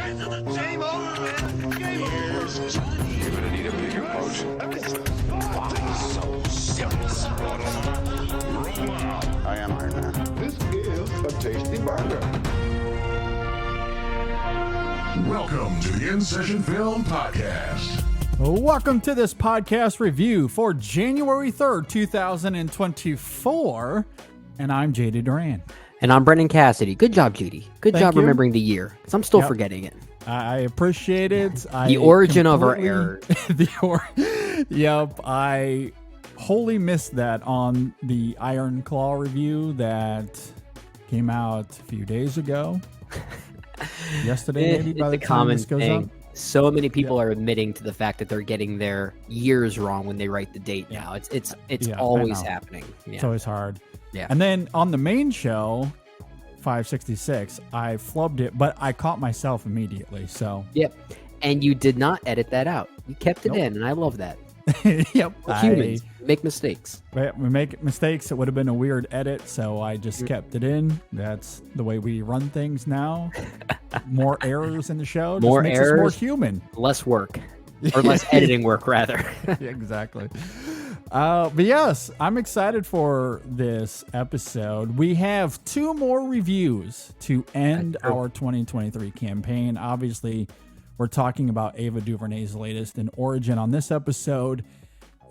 Game over, man. Game over. You're gonna need a bigger boat. I am Iron Man. This is a tasty burger. Welcome to the In Session Film Podcast. Welcome to this podcast review for January 3rd, 2024. And I'm Ava DuVernay. And I'm Brendan Cassidy. Good job, Judy. Good job you. remembering the year. 'Cause I'm still forgetting it. I appreciate it. The origin of our error. Yep, I wholly missed that on the Iron Claw review that came out a few days ago. Yesterday, maybe, by the time this goes up. So many people are admitting to the fact that they're getting their years wrong when they write the date now. It's always happening. Yeah. It's always hard. Yeah. And then on the main show, 566, I flubbed it, but I caught myself immediately. So Yep. And you did not edit that out. You kept it in, and I love that. yep. Humans make mistakes. We make mistakes. It would have been a weird edit, so I just kept it in. That's the way we run things now. More errors in the show. More just makes errors, us more human. Less work. Or less editing work, rather. Exactly. But yes, I'm excited for this episode. We have 2 more reviews to end our 2023 campaign. Obviously, we're talking about Ava DuVernay's latest in Origin on this episode,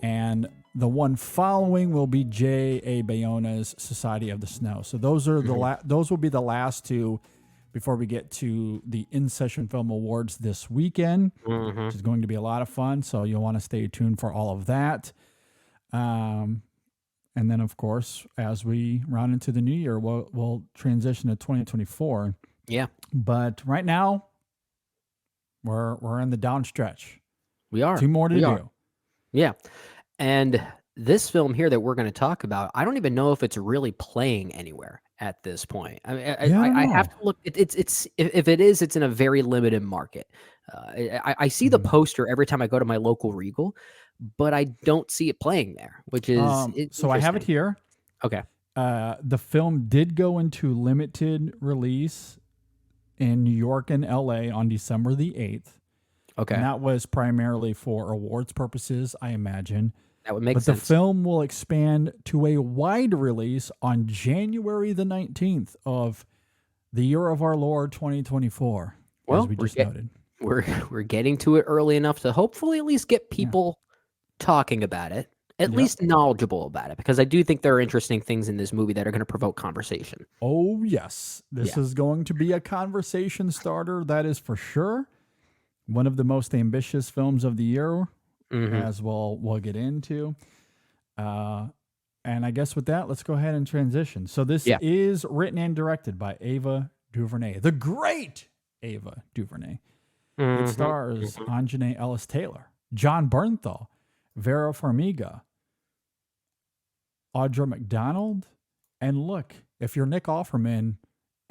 and the one following will be J.A. Bayona's Society of the Snow. So those are those will be the last 2 before we get to the In-Session Film Awards this weekend, which is going to be a lot of fun. So you'll want to stay tuned for all of that. And then, of course, as we round into the new year, we'll transition to 2024. Yeah. But right now, we're in the down stretch. We are. 2 more to do. Yeah. And this film here that we're going to talk about, I don't even know if it's really playing anywhere at this point. I mean, I have to look. It's if it is, it's in a very limited market. I see the poster every time I go to my local Regal, but I don't see it playing there, which is so I have it here. Okay. The film did go into limited release in New York and LA on December the 8th. Okay. And that was primarily for awards purposes, I imagine. That would make sense. But the film will expand to a wide release on January the 19th of the year of our Lord 2024. Well, as we just noted. We're getting to it early enough to hopefully at least get people talking about it, at least knowledgeable about it, because I do think there are interesting things in this movie that are going to provoke conversation. Oh, yes. This is going to be a conversation starter, that is for sure. One of the most ambitious films of the year, as we'll get into. And I guess with that, let's go ahead and transition. So this is written and directed by Ava DuVernay, the great Ava DuVernay. It stars Anjanae Ellis-Taylor, John Bernthal, Vera Farmiga, Audra McDonald, and look, if you're Nick Offerman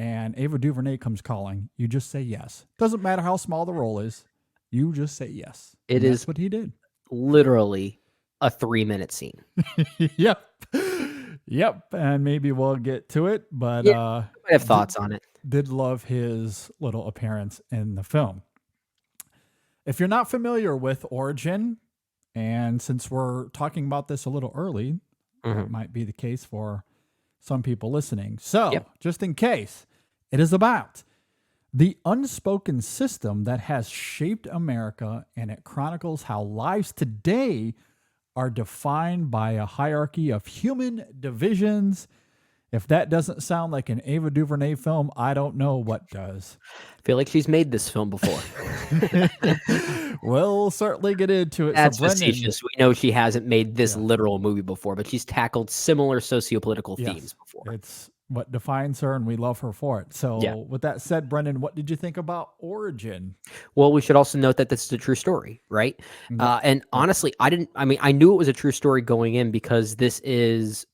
and Ava DuVernay comes calling, you just say yes. Doesn't matter how small the role is, you just say yes. That's what he did. Literally a 3-minute scene. Yep. And maybe we'll get to it, but I have thoughts on it. Did love his little appearance in the film. If you're not familiar with Origin, and since we're talking about this a little early, it might be the case for some people listening. So, just in case, it is about the unspoken system that has shaped America, and it chronicles how lives today are defined by a hierarchy of human divisions. If that doesn't sound like an Ava DuVernay film, I don't know what does. I feel like she's made this film before. We'll certainly get into it. That's facetious. We know she hasn't made this literal movie before, but she's tackled similar sociopolitical themes before. It's what defines her, and we love her for it. So with that said, Brendan, what did you think about Origin? Well, we should also note that this is a true story, right? And honestly, I knew it was a true story going in because this is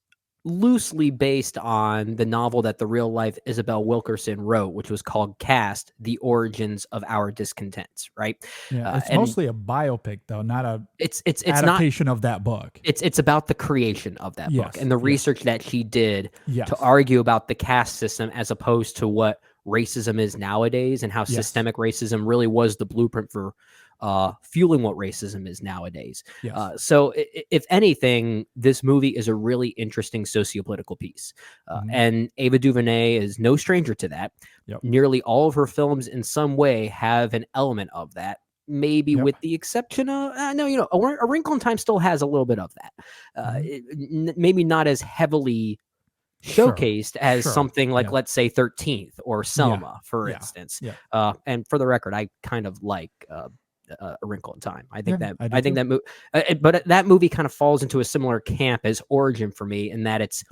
loosely based on the novel that the real life Isabel Wilkerson wrote, which was called Caste: The Origins of Our Discontents, right? Yeah, it's mostly a biopic though, not a it's adaptation of that book. It's about the creation of that book and the research that she did to argue about the caste system as opposed to what racism is nowadays and how Yes. systemic racism really was the blueprint for fueling what racism is nowadays. Yes. So if anything, this movie is a really interesting sociopolitical piece. And Ava DuVernay is no stranger to that. Yep. Nearly all of her films in some way have an element of that. Maybe Yep. with the exception of no, A Wrinkle in Time still has a little bit of that. Maybe not as heavily showcased as Sure. something like, Yeah. let's say, 13th or Selma, for Yeah. instance. Yeah. And for the record, I kind of like A Wrinkle in Time. I think Yeah, I do I think too. that movie, but that movie kind of falls into a similar camp as Origin for me, in that it's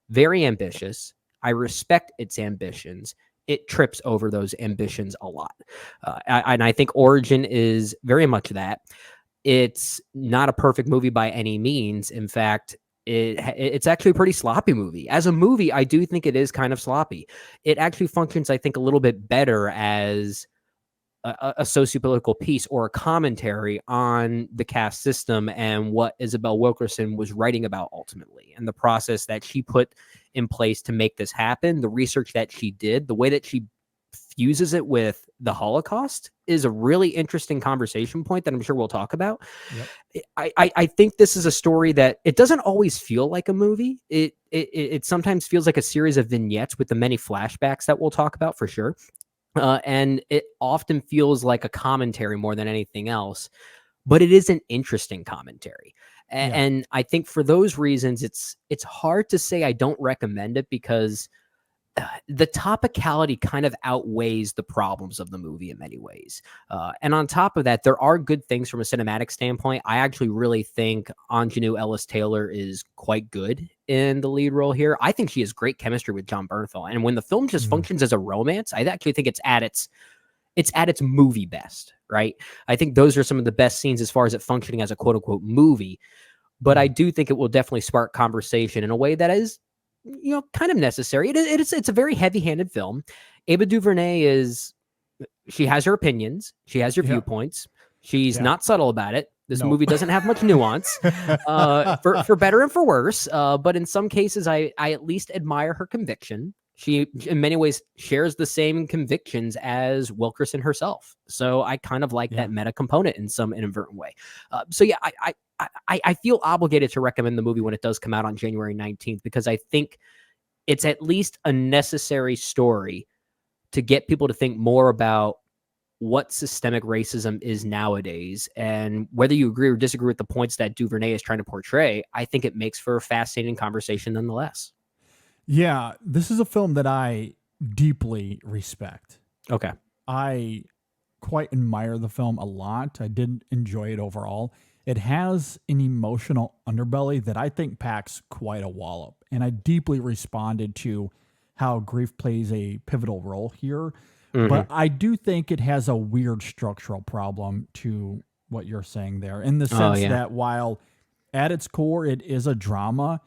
very ambitious. I respect its ambitions. It trips over those ambitions a lot, and I think Origin is very much that. It's not a perfect movie by any means. In fact, it's actually a pretty sloppy movie. As a movie, I do think it is kind of sloppy. It actually functions, I think, a little bit better as a sociopolitical piece or a commentary on the caste system and what Isabel Wilkerson was writing about ultimately, and the process that she put in place to make this happen, the research that she did, the way that she fuses it with the Holocaust is a really interesting conversation point that I'm sure we'll talk about. Yep. I think this is a story that it doesn't always feel like a movie. It sometimes feels like a series of vignettes with the many flashbacks that we'll talk about for sure. And it often feels like a commentary more than anything else, but it is an interesting commentary. And I think for those reasons, it's hard to say I don't recommend it, because the topicality kind of outweighs the problems of the movie in many ways. And on top of that, there are good things from a cinematic standpoint. I actually really think Anjanou Ellis-Taylor is quite good in the lead role here. I think she has great chemistry with John Bernthal. And when the film just functions as a romance, I actually think it's at its movie best, right? I think those are some of the best scenes as far as it functioning as a quote unquote movie. But I do think it will definitely spark conversation in a way that is, kind of necessary. It's a very heavy-handed film. Ava DuVernay she has her opinions. She has her viewpoints. She's not subtle about it. This movie doesn't have much nuance, for better and for worse. But in some cases, I at least admire her conviction. She, in many ways, shares the same convictions as Wilkerson herself. So I kind of like that meta component in some inadvertent way. So yeah, I feel obligated to recommend the movie when it does come out on January 19th, because I think it's at least a necessary story to get people to think more about what systemic racism is nowadays. And whether you agree or disagree with the points that DuVernay is trying to portray, I think it makes for a fascinating conversation nonetheless. Yeah, this is a film that I deeply respect. Okay. I quite admire the film a lot. I did enjoy it overall. It has an emotional underbelly that I think packs quite a wallop. And I deeply responded to how grief plays a pivotal role here. But I do think it has a weird structural problem to what you're saying there, in the sense that while at its core it is a drama,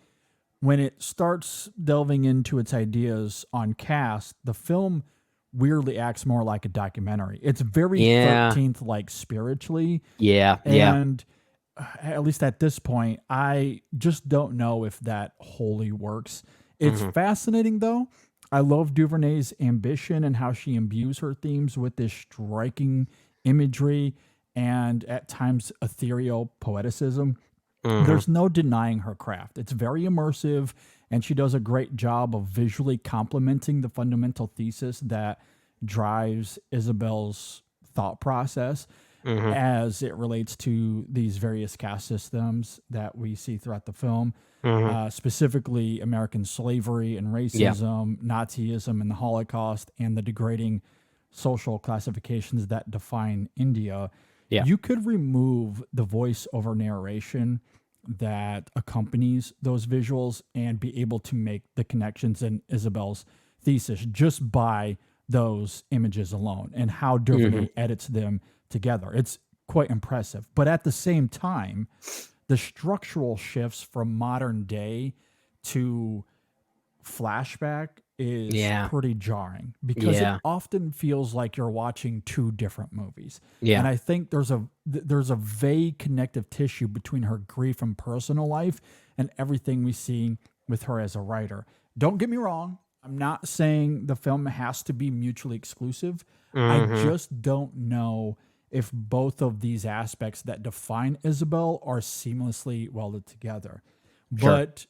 when it starts delving into its ideas on caste, the film weirdly acts more like a documentary. It's very 13th like spiritually. And at least at this point, I just don't know if that wholly works. It's fascinating though. I love DuVernay's ambition and how she imbues her themes with this striking imagery and at times ethereal poeticism. There's no denying her craft. It's very immersive, and she does a great job of visually complementing the fundamental thesis that drives Isabel's thought process as it relates to these various caste systems that we see throughout the film, specifically American slavery and racism, Nazism and the Holocaust, and the degrading social classifications that define India. You could remove the voiceover narration that accompanies those visuals and be able to make the connections in Isabel's thesis just by those images alone and how DuVernay edits them together. It's quite impressive. But at the same time, the structural shifts from modern day to flashback is pretty jarring, because it often feels like you're watching two different movies. And I think there's a vague connective tissue between her grief and personal life and everything we see with her as a writer. Don't get me wrong, I'm not saying the film has to be mutually exclusive. I just don't know if both of these aspects that define Isabel are seamlessly welded together. Sure. But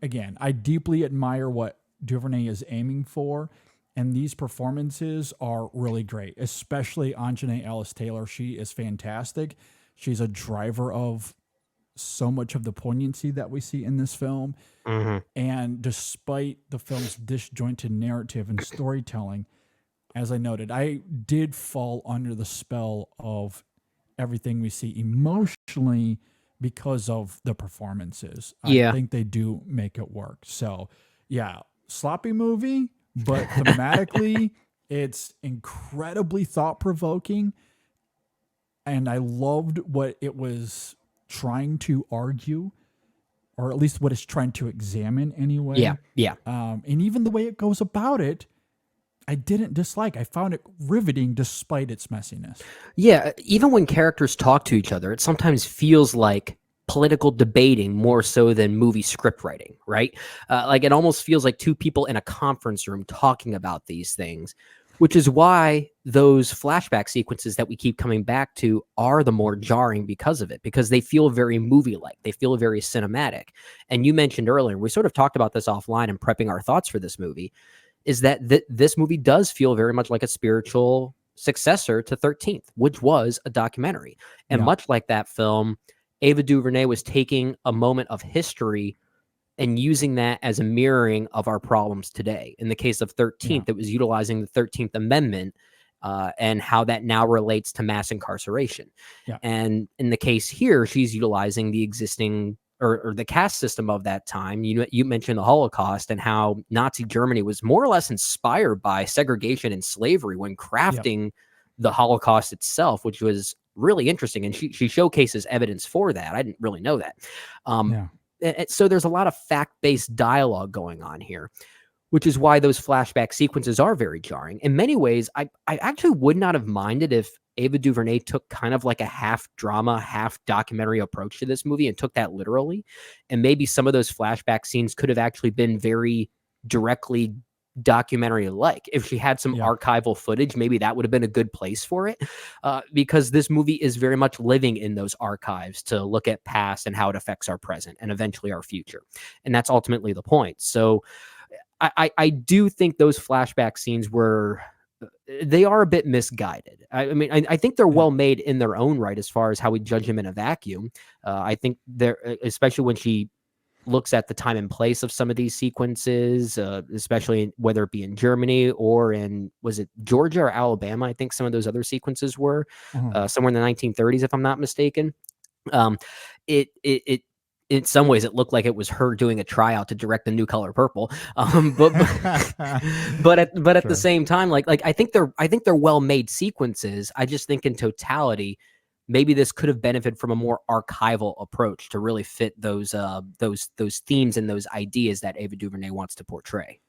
again, I deeply admire what DuVernay is aiming for, and these performances are really great, especially Anjanae Alice Taylor. She is fantastic. She's a driver of so much of the poignancy that we see in this film. And despite the film's disjointed narrative and storytelling, as I noted, I did fall under the spell of everything we see emotionally because of the performances. Yeah. I think they do make it work. So, yeah, sloppy movie, but thematically, it's incredibly thought-provoking. And I loved what it was trying to argue, or at least what it's trying to examine anyway. Yeah. And even the way it goes about it, I didn't dislike. I found it riveting despite its messiness. Yeah, even when characters talk to each other, it sometimes feels like political debating more so than movie script writing, right? Like it almost feels like two people in a conference room talking about these things, which is why those flashback sequences that we keep coming back to are the more jarring because of it, because they feel very movie-like. They feel very cinematic. And you mentioned earlier, we sort of talked about this offline and prepping our thoughts for this movie, is that this movie does feel very much like a spiritual successor to 13th, which was a documentary. And much like that film, Ava DuVernay was taking a moment of history and using that as a mirroring of our problems today. In the case of 13th, it was utilizing the 13th Amendment and how that now relates to mass incarceration. And in the case here, she's utilizing the existing or the caste system of that time. You mentioned the Holocaust and how Nazi Germany was more or less inspired by segregation and slavery when crafting the Holocaust itself, which was really interesting. And she showcases evidence for that. I didn't really know that. So there's a lot of fact-based dialogue going on here, which is why those flashback sequences are very jarring. In many ways, I actually would not have minded if Ava DuVernay took kind of like a half drama, half documentary approach to this movie and took that literally. And maybe some of those flashback scenes could have actually been very directly documentary-like. If she had some archival footage, maybe that would have been a good place for it, because this movie is very much living in those archives to look at past and how it affects our present and eventually our future. And that's ultimately the point. So I do think those flashback scenes they are a bit misguided. I mean, I think they're well made in their own right as far as how we judge them in a vacuum. I think they're, especially when she looks at the time and place of some of these sequences, especially whether it be in Germany or was it Georgia or Alabama? I think some of those other sequences were somewhere in the 1930s, if I'm not mistaken. In some ways, it looked like it was her doing a tryout to direct The New Color Purple. But at the same time, like I think they're well made sequences. I just think in totality, maybe this could have benefited from a more archival approach to really fit those themes and those ideas that Ava DuVernay wants to portray.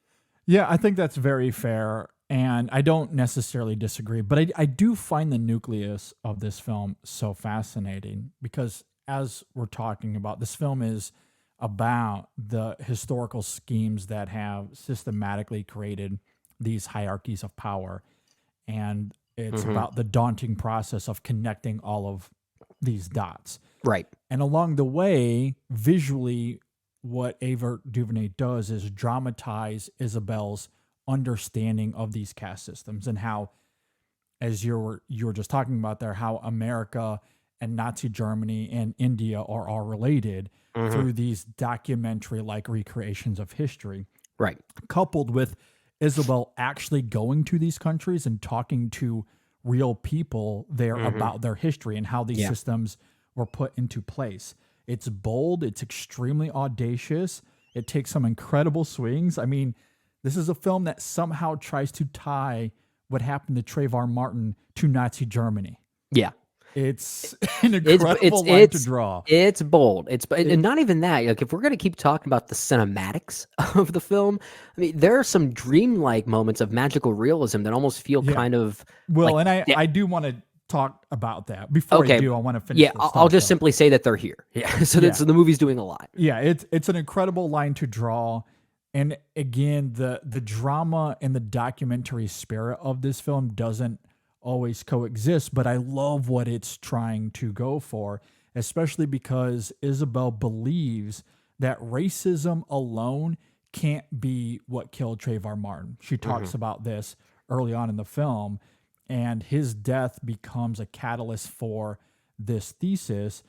Yeah, I think that's very fair, and I don't necessarily disagree. But I do find the nucleus of this film so fascinating because, as we're talking about, this film is about the historical schemes that have systematically created these hierarchies of power. And it's about the daunting process of connecting all of these dots. Right. And along the way, visually, what Ava DuVernay does is dramatize Isabel's understanding of these caste systems and how, as you were just talking about there, how America and Nazi Germany and India are all related through these documentary-like recreations of history. Right. Coupled with Isabel actually going to these countries and talking to real people there about their history and how these systems were put into place. It's bold. It's extremely audacious. It takes some incredible swings. I mean, this is a film that somehow tries to tie what happened to Trayvon Martin to Nazi Germany. Yeah. It's an incredible line to draw. It's bold. And not even that. Like, if we're going to keep talking about the cinematics of the film, I mean, there are some dreamlike moments of magical realism that almost feel kind of well. like, and I do want to talk about that. Before I do, I want to finish. Yeah, I'll just simply say that they're here. Yeah. So the movie's doing a lot. Yeah, it's an incredible line to draw. And again, the drama and the documentary spirit of this film doesn't always coexist, but I love what it's trying to go for, especially because Isabel believes that racism alone can't be what killed Trayvon Martin. She talks about this early on in the film, and his death becomes a catalyst for this thesis,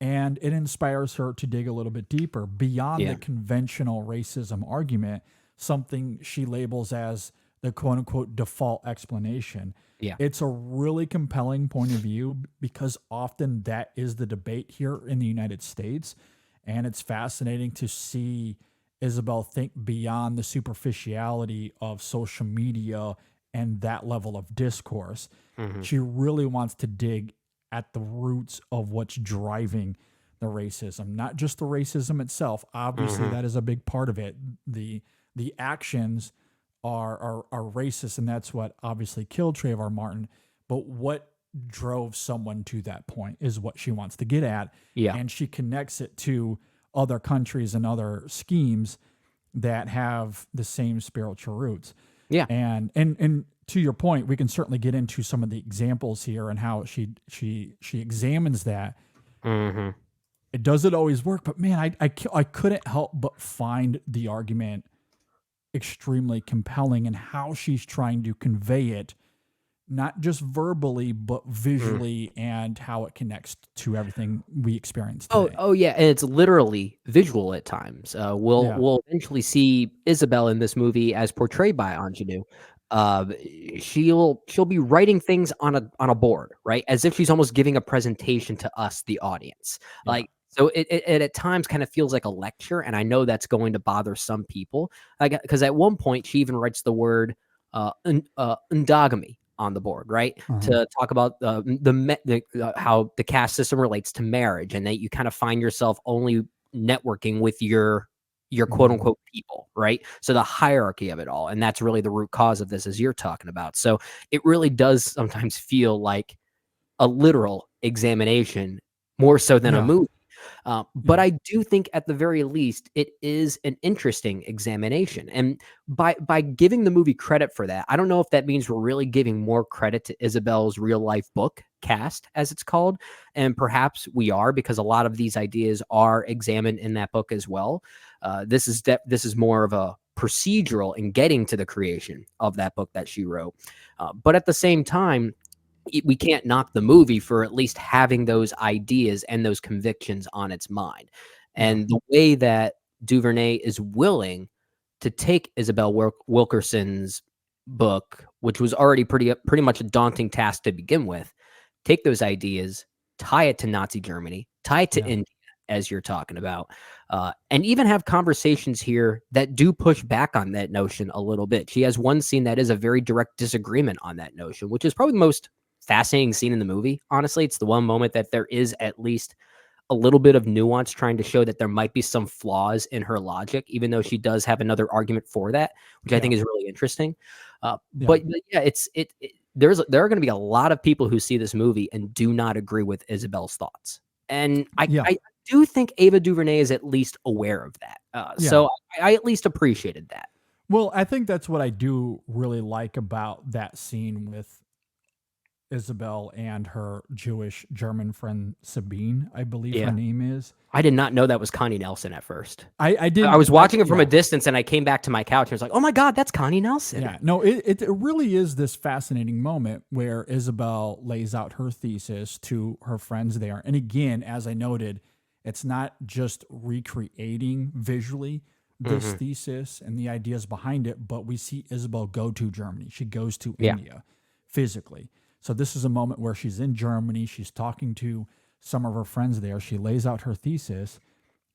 and it inspires her to dig a little bit deeper beyond Yeah. the conventional racism argument, something she labels as the quote unquote default explanation. Yeah. It's a really compelling point of view because often that is the debate here in the United States. And it's fascinating to see Isabel think beyond the superficiality of social media and that level of discourse. She really wants to dig at the roots of what's driving the racism, not just the racism itself. Obviously, that is a big part of it. The actions are racist, and that's what obviously killed Trayvon Martin. But what drove someone to that point is what she wants to get at, Yeah. and she connects it to other countries and other schemes that have the same spiritual roots. Yeah. And to your point, we can certainly get into some of the examples here and how she examines that. It doesn't always work, but man, I couldn't help but find the argument extremely compelling and how she's trying to convey it, not just verbally, but visually, and how it connects to everything we experience today. Oh yeah, and it's literally visual at times. Yeah. We'll eventually see Isabel in this movie as portrayed by Ingenue. Uh, she'll be writing things on a board, right, as if she's almost giving a presentation to us, the audience. Yeah. Like, so it at times kind of feels like a lecture, and I know that's going to bother some people. Like, because at one point she even writes the word endogamy on the board, right? To talk about how the caste system relates to marriage, and that you kind of find yourself only networking with your quote unquote people, right? So the hierarchy of it all, and that's really the root cause of this, as you're talking about. So it really does sometimes feel like a literal examination more so than a Yeah. movie. But I do think at the very least it is an interesting examination, and by giving the movie credit for that, I don't know if that means we're really giving more credit to Isabel's real life book, Cast, as it's called, and perhaps we are, because a lot of these ideas are examined in that book as well. This is more of a procedural in getting to the creation of that book that she wrote, but at the same time, we can't knock the movie for at least having those ideas and those convictions on its mind. And the way that DuVernay is willing to take Isabel Wilkerson's book, which was already pretty much a daunting task to begin with, take those ideas, tie it to Nazi Germany, tie it to India, as you're talking about, and even have conversations here that do push back on that notion a little bit. She has one scene that is a very direct disagreement on that notion, which is probably the most fascinating scene in the movie. Honestly, it's the one moment that there is at least a little bit of nuance, trying to show that there might be some flaws in her logic, even though she does have another argument for that, which I think is really interesting. But yeah, there are going to be a lot of people who see this movie and do not agree with Isabel's thoughts. And I do think Ava DuVernay is at least aware of that. So I at least appreciated that. Well, I think that's what I do really like about that scene with Isabel and her Jewish German friend Sabine, I believe her name is. I did not know that was Connie Nelson at first. I did. I was watching it from a distance, and I came back to my couch and was like, "Oh my God, that's Connie Nelson!" Yeah, no, it really is this fascinating moment where Isabel lays out her thesis to her friends there, and again, as I noted, it's not just recreating visually this thesis and the ideas behind it, but we see Isabel go to Germany. She goes to India physically. So this is a moment where she's in Germany. She's talking to some of her friends there. She lays out her thesis,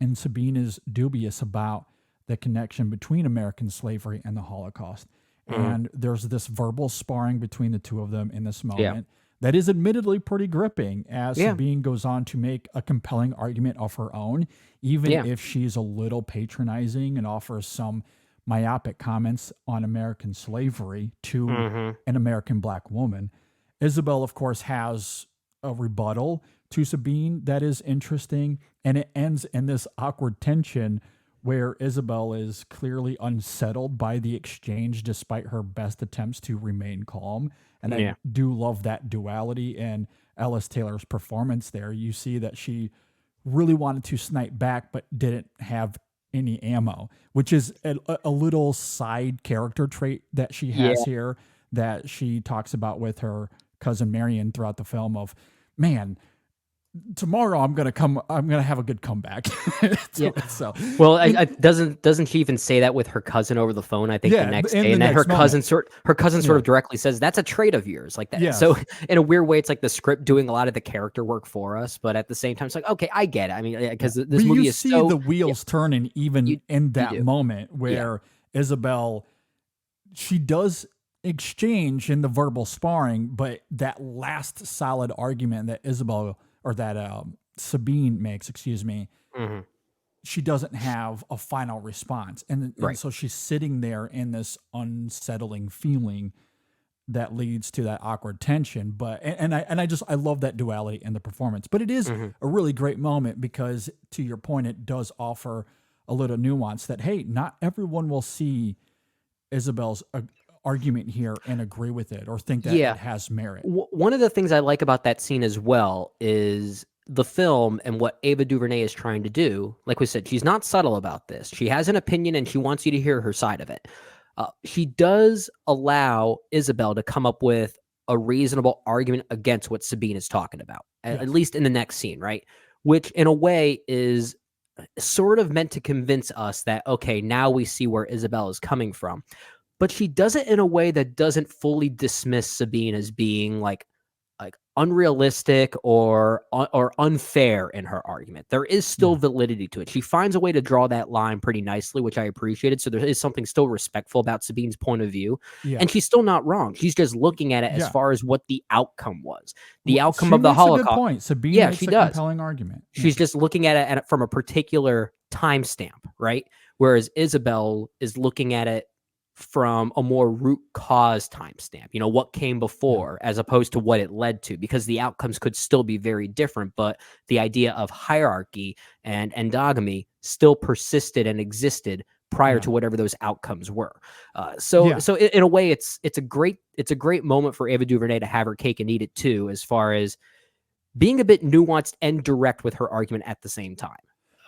and Sabine is dubious about the connection between American slavery and the Holocaust. And there's this verbal sparring between the two of them in this moment that is admittedly pretty gripping, as Sabine goes on to make a compelling argument of her own, even if she's a little patronizing and offers some myopic comments on American slavery to an American black woman. Isabel, of course, has a rebuttal to Sabine that is interesting, and it ends in this awkward tension where Isabel is clearly unsettled by the exchange despite her best attempts to remain calm. And I do love that duality in Alice Taylor's performance there. You see that she really wanted to snipe back but didn't have any ammo, which is a little side character trait that she has here that she talks about with her cousin Marion throughout the film of, man, tomorrow I'm gonna have a good comeback. So well, doesn't she even say that with her cousin over the phone? I think the next day, and then her cousin sort of directly says that's a trait of yours, like that. Yes. So in a weird way, it's like the script doing a lot of the character work for us, but at the same time, it's like, okay, I get it. I mean, because this movie you is see so the wheels turning even in that moment where Isabel, she does exchange in the verbal sparring, but that last solid argument that Isabel or that Sabine makes, she doesn't have a final response. And so she's sitting there in this unsettling feeling that leads to that awkward tension. But, I love that duality in the performance, but it is a really great moment because to your point, it does offer a little nuance that, hey, not everyone will see Isabel's argument here and agree with it or think that it has merit. One of the things I like about that scene as well is the film and what Ava DuVernay is trying to do. Like we said, she's not subtle about this. She has an opinion and she wants you to hear her side of it. She does allow Isabel to come up with a reasonable argument against what Sabine is talking about, at least in the next scene, right? Which in a way is sort of meant to convince us that, okay, now we see where Isabel is coming from. But she does it in a way that doesn't fully dismiss Sabine as being like unrealistic or unfair in her argument. There is still validity to it. She finds a way to draw that line pretty nicely, which I appreciated. So there is something still respectful about Sabine's point of view. Yeah. And she's still not wrong. She's just looking at it as far as what the outcome was. The outcome of the Holocaust. A good point. Sabine makes a compelling argument. She's just looking at it from a particular timestamp, right? Whereas Isabel is looking at it from a more root cause timestamp, what came before as opposed to what it led to, because the outcomes could still be very different, but the idea of hierarchy and endogamy still persisted and existed prior to whatever those outcomes were. So in a way, it's a great moment for Ava DuVernay to have her cake and eat it too, as far as being a bit nuanced and direct with her argument at the same time,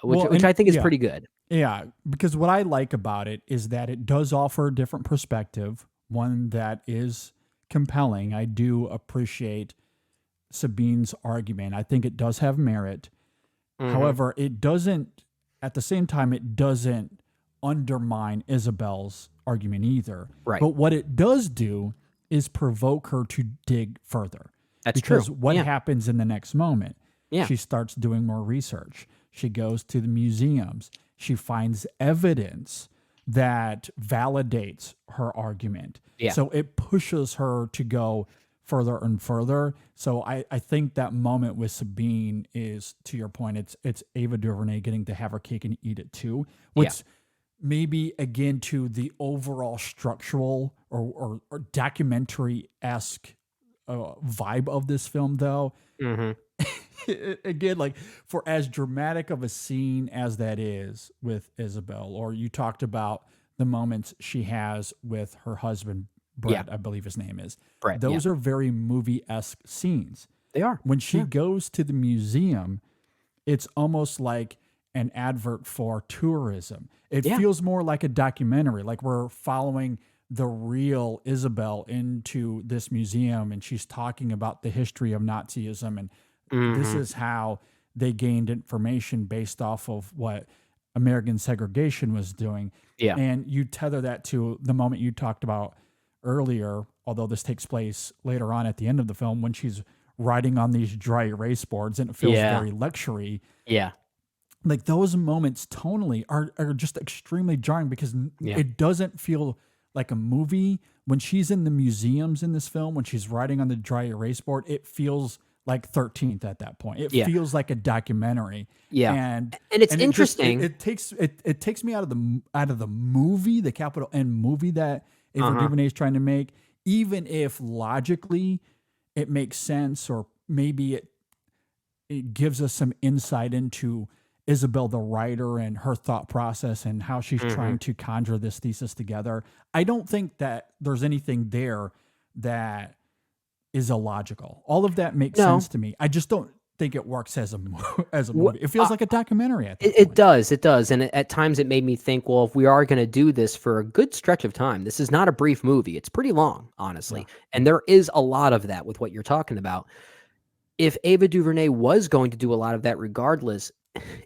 which I think is pretty good. Yeah, because what I like about it is that it does offer a different perspective, one that is compelling. I do appreciate Sabine's argument. I think it does have merit. However, it doesn't, at the same time, it doesn't undermine Isabel's argument either. Right. But what it does do is provoke her to dig further. That's true. Because what happens in the next moment? She starts doing more research. She goes to the museums. She finds evidence that validates her argument. Yeah. So it pushes her to go further and further. So I think that moment with Sabine is, to your point, it's Ava DuVernay getting to have her cake and eat it too, which maybe, again, to the overall structural or documentary-esque vibe of this film, though. Again, like, for as dramatic of a scene as that is with Isabel, or you talked about the moments she has with her husband, Brett, I believe his name is. Brett, those are very movie-esque scenes. They are. When she goes to the museum, it's almost like an advert for tourism. It feels more like a documentary, like we're following the real Isabel into this museum, and she's talking about the history of Nazism, and this is how they gained information based off of what American segregation was doing. Yeah. And you tether that to the moment you talked about earlier, although this takes place later on at the end of the film, when she's riding on these dry erase boards and it feels very luxury. Yeah. Like, those moments tonally are just extremely jarring because it doesn't feel like a movie. When she's in the museums in this film, when she's riding on the dry erase board, it feels like 13th at that point. It feels like a documentary. Yeah. And it's interesting. It takes me out of the movie, the capital N movie that Ava DuVernay is trying to make, even if logically it makes sense, or maybe it gives us some insight into Isabel, the writer, and her thought process and how she's trying to conjure this thesis together. I don't think that there's anything there that is illogical. All of that makes sense to me. I just don't think it works as a movie. It feels like a documentary at this point. It does. And at times it made me think, well, if we are going to do this for a good stretch of time, this is not a brief movie. It's pretty long, honestly. Yeah. And there is a lot of that with what you're talking about. If Ava DuVernay was going to do a lot of that regardless,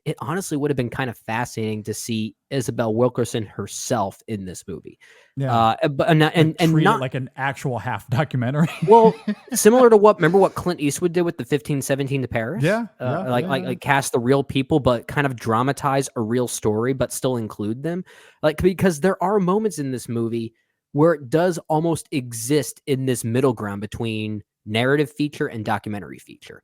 it honestly would have been kind of fascinating to see Isabel Wilkerson herself in this movie. Yeah. And treat not it like an actual half documentary. Well, similar to remember what Clint Eastwood did with the 1517 to Paris? Yeah. Like cast the real people, but kind of dramatize a real story, but still include them. Because there are moments in this movie where it does almost exist in this middle ground between narrative feature and documentary feature.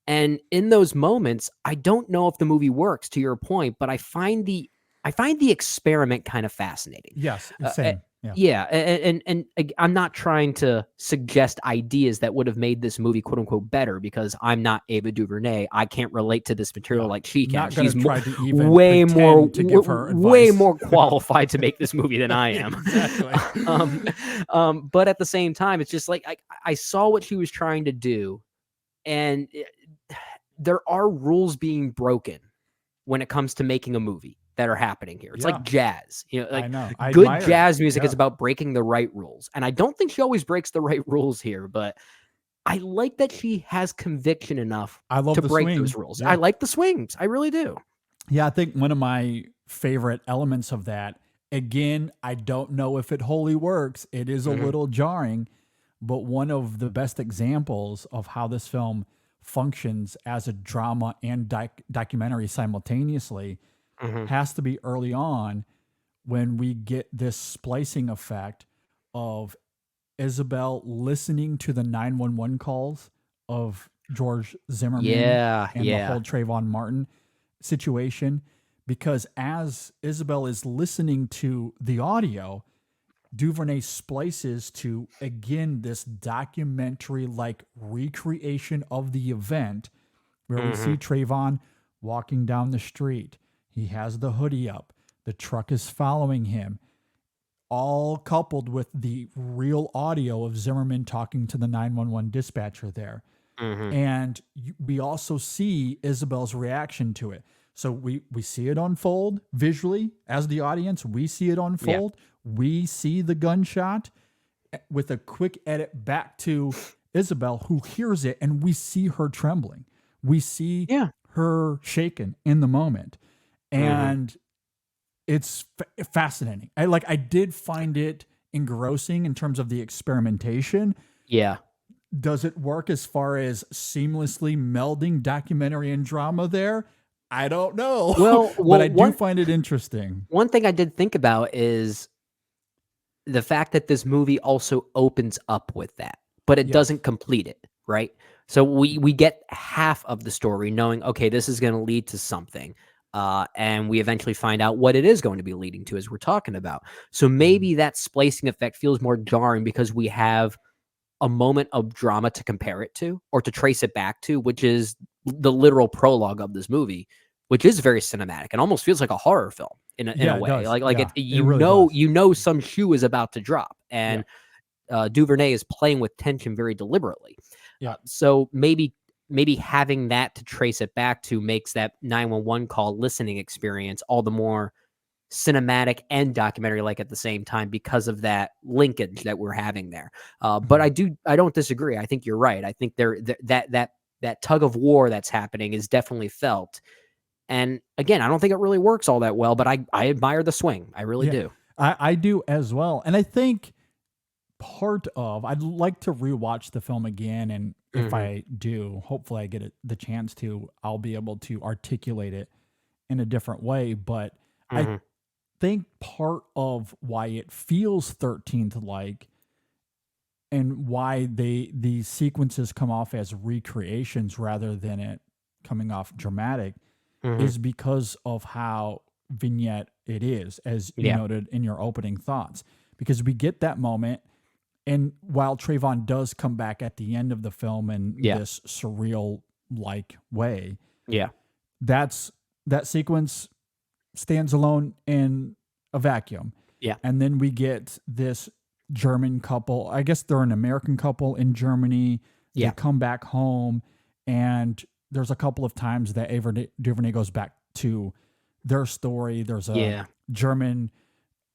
And in those moments, I don't know if the movie works, to your point, but I find the experiment kind of fascinating. Yes, same. Yeah, and I'm not trying to suggest ideas that would have made this movie "quote unquote" better, because I'm not Ava DuVernay. I can't relate to this material like she can. She's way more qualified to make this movie than I am. Exactly. But at the same time, it's just like I saw what she was trying to do, and there are rules being broken when it comes to making a movie that are happening here. It's like jazz, I know. Good jazz music is about breaking the right rules. And I don't think she always breaks the right rules here, but I like that she has conviction enough to break those rules. Yeah. I like the swings. I really do. Yeah, I think one of my favorite elements of that, again, I don't know if it wholly works. It is a little jarring, but one of the best examples of how this film functions as a drama and documentary simultaneously has to be early on, when we get this splicing effect of Isabel listening to the 911 calls of George Zimmerman and the whole Trayvon Martin situation. Because as Isabel is listening to the audio, DuVernay splices to, again, this documentary-like recreation of the event, where we see Trayvon walking down the street. He has the hoodie up. The truck is following him, all coupled with the real audio of Zimmerman talking to the 911 dispatcher there. And we also see Isabel's reaction to it. So we see it unfold visually as the audience. We see it unfold. Yeah. We see the gunshot with a quick edit back to Isabel, who hears it, and we see her trembling. We see her shaken in the moment. And it's fascinating. I did find it engrossing in terms of the experimentation. Yeah. Does it work as far as seamlessly melding documentary and drama there? I don't know. Well, but I do find it interesting. One thing I did think about is the fact that this movie also opens up with that, but it doesn't complete it, right? So we get half of the story knowing, okay, this is going to lead to something. And we eventually find out what it is going to be leading to, as we're talking about. So maybe that splicing effect feels more jarring because we have a moment of drama to compare it to, or to trace it back to, which is the literal prologue of this movie, which is very cinematic and almost feels like a horror film in a way. You know some shoe is about to drop, and DuVernay is playing with tension very deliberately. So maybe having that to trace it back to makes that 911 call listening experience all the more cinematic and documentary like at the same time, because of that linkage that we're having there. But I don't disagree. I think you're right. I think that tug of war that's happening is definitely felt. And again, I don't think it really works all that well, but I admire the swing. I really do. I do as well. And I think I'd like to rewatch the film again. And if I do, hopefully I get the chance to, I'll be able to articulate it in a different way. But I think part of why it feels 13th like, and why these sequences come off as recreations rather than it coming off dramatic, is because of how vignette it is, as you noted in your opening thoughts. Because we get that moment, and while Trayvon does come back at the end of the film in this surreal like way, that's that sequence stands alone in a vacuum. Yeah. And then we get this German couple. I guess they're an American couple in Germany. Yeah. They come back home, and there's a couple of times that Ava DuVernay goes back to their story. There's a German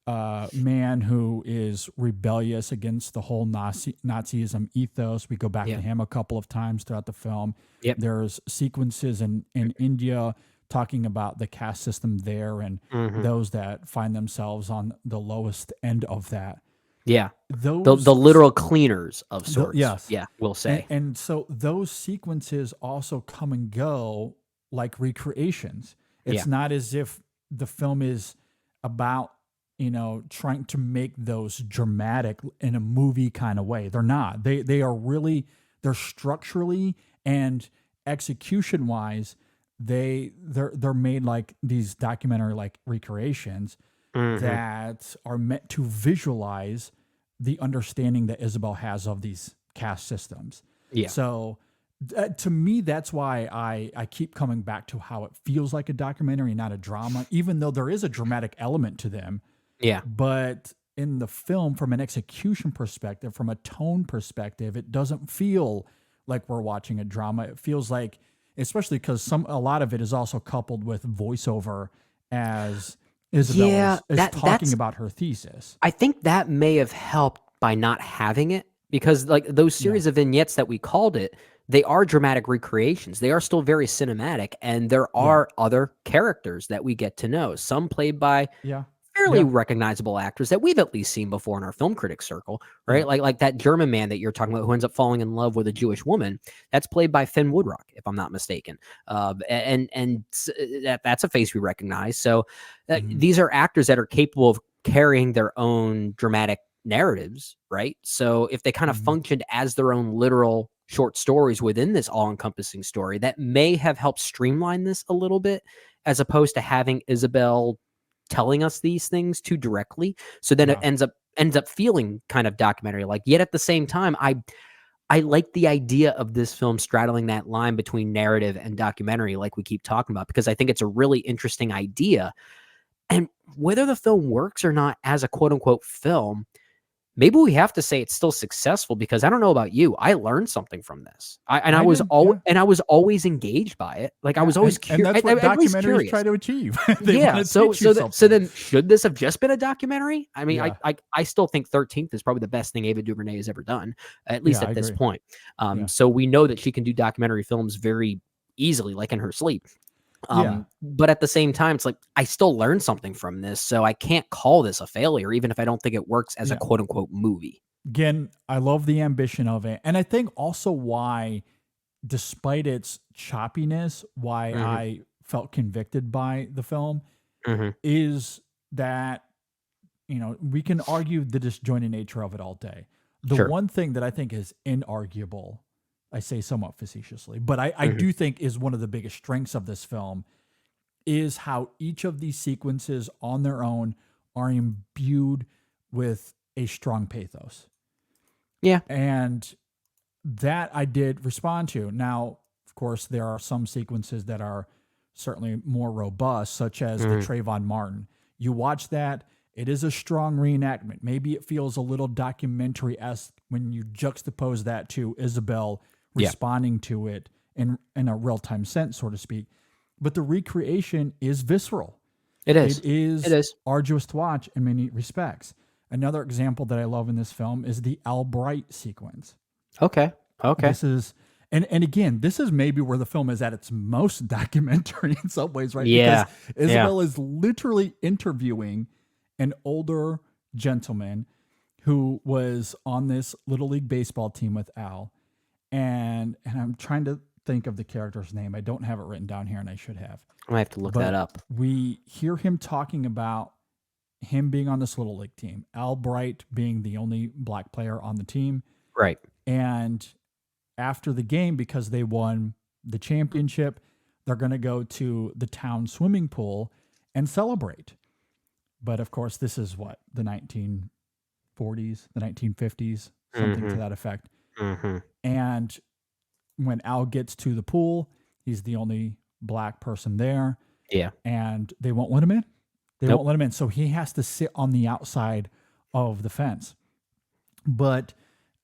man who is rebellious against the whole Nazism ethos. We go back to him a couple of times throughout the film. Yep. There's sequences in India talking about the caste system there and those that find themselves on the lowest end of that. Yeah. Those the literal cleaners of sorts. Yes. Yeah, we'll say. And so those sequences also come and go like recreations. It's not as if the film is about, trying to make those dramatic in a movie kind of way. They're not. They are really, they're structurally and execution wise, they're made like these documentary like recreations that are meant to visualize the understanding that Isabel has of these caste systems. Yeah. So to me, that's why I keep coming back to how it feels like a documentary, not a drama, even though there is a dramatic element to them. Yeah. But in the film, from an execution perspective, from a tone perspective, it doesn't feel like we're watching a drama. It feels like, especially because a lot of it is also coupled with voiceover as Isabel is talking about her thesis. I think that may have helped by not having it, because like those series of vignettes that we called it, they are dramatic recreations. They are still very cinematic, and there are other characters that we get to know. Some played by fairly recognizable actors that we've at least seen before in our film critic circle, right? Like that German man that you're talking about who ends up falling in love with a Jewish woman. That's played by Finn Woodrock, if I'm not mistaken. That's a face we recognize. So these are actors that are capable of carrying their own dramatic narratives, right? So if they kind of functioned as their own literal short stories within this all-encompassing story, that may have helped streamline this a little bit, as opposed to having Isabel telling us these things too directly. So then it ends up feeling kind of documentary like. Yet at the same time, I like the idea of this film straddling that line between narrative and documentary, like we keep talking about, because I think it's a really interesting idea. And whether the film works or not as a quote unquote film, maybe we have to say it's still successful, because I don't know about you, I learned something from this. I was always engaged by it. Like I was always curious. And that's what documentaries try to achieve. So then should this have just been a documentary? I mean, I still think 13th is probably the best thing Ava DuVernay has ever done, at least at this point. So we know that she can do documentary films very easily, like in her sleep. But at the same time, it's like, I still learned something from this, so I can't call this a failure, even if I don't think it works as a quote unquote movie. Again, I love the ambition of it. And I think also why, despite its choppiness, why I felt convicted by the film is that, we can argue the disjointed nature of it all day. The one thing that I think is inarguable, I say somewhat facetiously, but I do think is one of the biggest strengths of this film, is how each of these sequences on their own are imbued with a strong pathos. Yeah. And that I did respond to. Now, of course, there are some sequences that are certainly more robust, such as the Trayvon Martin. You watch that, it is a strong reenactment. Maybe it feels a little documentary-esque when you juxtapose that to Isabel responding to it in a real-time sense, so to speak. But the recreation is visceral. It is. It is arduous to watch in many respects. Another example that I love in this film is the Albright sequence. Okay. This is, and again, this is maybe where the film is at its most documentary in some ways, right? Yeah. Because Isabel is literally interviewing an older gentleman who was on this Little League baseball team with Al. And I'm trying to think of the character's name. I don't have it written down here, and I should have. I have to look that up. We hear him talking about him being on this Little League team, Albright being the only black player on the team. Right. And after the game, because they won the championship, they're going to go to the town swimming pool and celebrate. But of course, this is what, the 1940s, the 1950s, something to that effect. And when Al gets to the pool, he's the only black person there. Yeah. and they won't let him in. They Nope. won't let him in. So he has to sit on the outside of the fence. But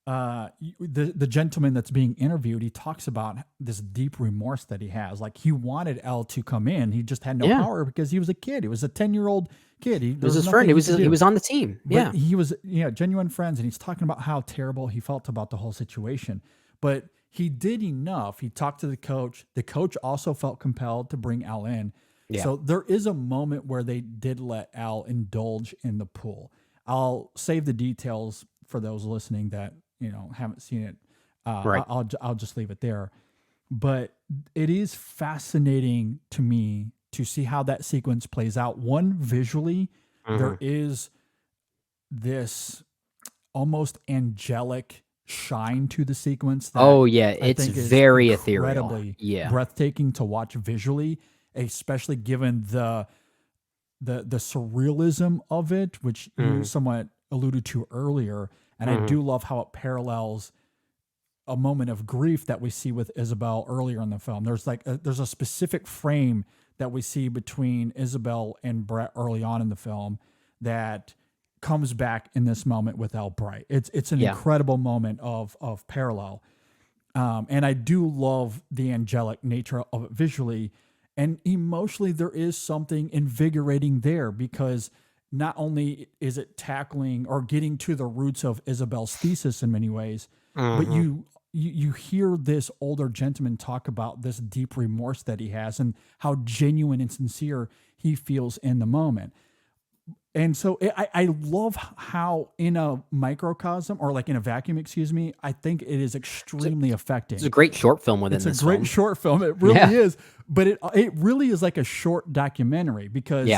the gentleman that's being interviewed, he talks about this deep remorse that he has. Like, he wanted Elle to come in. He just had no power because he was a kid. He was a 10-year-old kid. It was his friend. He was on the team. Yeah. But he was, genuine friends. And he's talking about how terrible he felt about the whole situation. But he did enough. He talked to the coach. The coach also felt compelled to bring Elle in. Yeah. So there is a moment where they did let Elle indulge in the pool. I'll save the details for those listening that, haven't seen it. Right. I'll just leave it there. But it is fascinating to me to see how that sequence plays out. One, visually, there is this almost angelic shine to the sequence. That it's very ethereal. Incredibly breathtaking to watch visually, especially given the surrealism of it, which you somewhat alluded to earlier. And I do love how it parallels a moment of grief that we see with Isabel earlier in the film. There's there's a specific frame that we see between Isabel and Brett early on in the film that comes back in this moment with Elle Bright. It's an incredible moment of parallel. And I do love the angelic nature of it visually. And emotionally, there is something invigorating there, because not only is it tackling or getting to the roots of Isabel's thesis in many ways, but you hear this older gentleman talk about this deep remorse that he has and how genuine and sincere he feels in the moment. And so I love how in a microcosm, or like in a vacuum, I think it is extremely affecting. It's a great short film within this It's a great short film. It really is. But it really is like a short documentary, because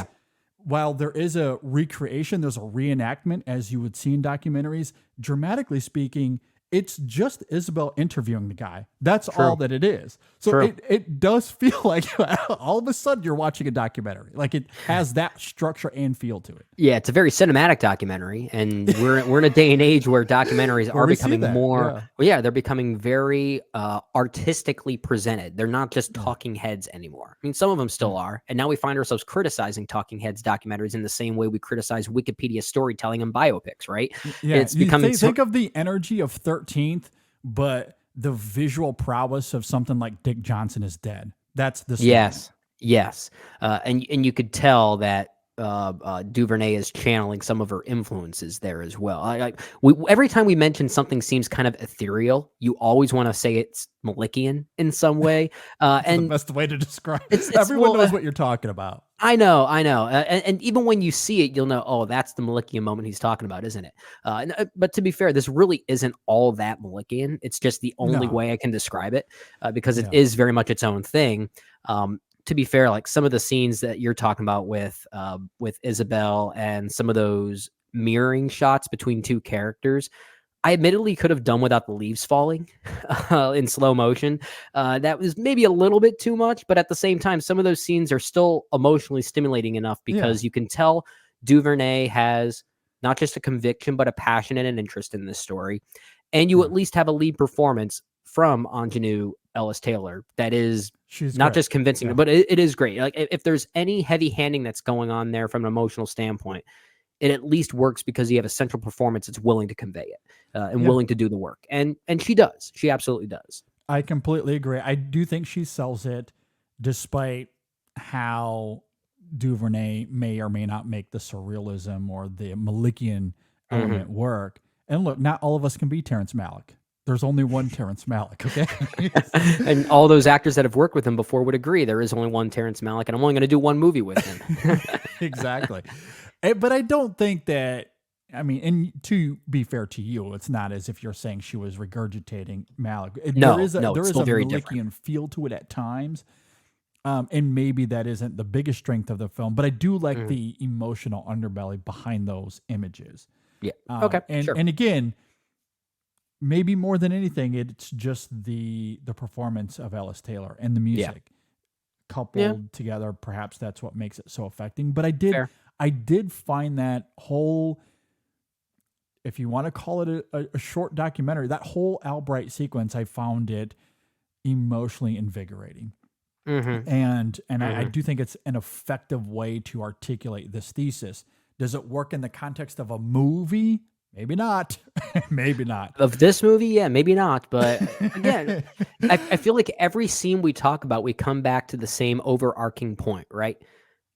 while there is a recreation, there's a reenactment, as you would see in documentaries. Dramatically speaking, it's just Isabel interviewing the guy. That's all that it is. So it does feel like all of a sudden you're watching a documentary. Like, it has that structure and feel to it. Yeah, it's a very cinematic documentary, and we're in a day and age where documentaries are becoming more. They're becoming very artistically presented. They're not just talking heads anymore. I mean, some of them still are, and now we find ourselves criticizing talking heads documentaries in the same way we criticize Wikipedia storytelling and biopics. Right? Yeah, it's becoming. Think of the energy of 13th, but the visual prowess of something like Dick Johnson Is Dead. That's the yes. And you could tell that DuVernay is channeling some of her influences there as well. Every time we mention something seems kind of ethereal, you always want to say it's Malikian in some way. And the best way to describe it. Everyone knows what you're talking about. I know. And even when you see it, you'll know, oh, that's the Malikian moment he's talking about, isn't it? But to be fair, this really isn't all that Malikian. It's just the only way I can describe it, because it is very much its own thing. To be fair, like some of the scenes that you're talking about with Isabel and some of those mirroring shots between two characters, I admittedly could have done without the leaves falling in slow motion. That was maybe a little bit too much, but at the same time, some of those scenes are still emotionally stimulating enough, because you can tell DuVernay has not just a conviction, but a passion and an interest in this story. And you at least have a lead performance from Anjanou Ellis-Taylor that is not just convincing, but it is great. Like, if there's any heavy handing that's going on there from an emotional standpoint, it at least works because you have a central performance that's willing to convey it and willing to do the work. And she does. She absolutely does. I completely agree. I do think she sells it, despite how DuVernay may or may not make the surrealism or the Malikian element work. And look, not all of us can be Terrence Malick. There's only one Terrence Malick, okay? And all those actors that have worked with him before would agree there is only one Terrence Malick, and I'm only going to do one movie with him. Exactly. But I don't think that, I mean, and to be fair to you, it's not as if you're saying she was regurgitating Malick. There is a Malickian feel to it at times. And maybe that isn't the biggest strength of the film, but I do like the emotional underbelly behind those images. Yeah. Okay. And again, maybe more than anything, it's just the performance of Ellis-Taylor and the music coupled together. Perhaps that's what makes it so affecting. But I did find that whole, if you want to call it a short documentary, that whole Albright sequence, I found it emotionally invigorating. And I do think it's an effective way to articulate this thesis. Does it work in the context of a movie? Maybe not. Maybe not. Of this movie, yeah, maybe not. But again, I feel like every scene we talk about, we come back to the same overarching point, right?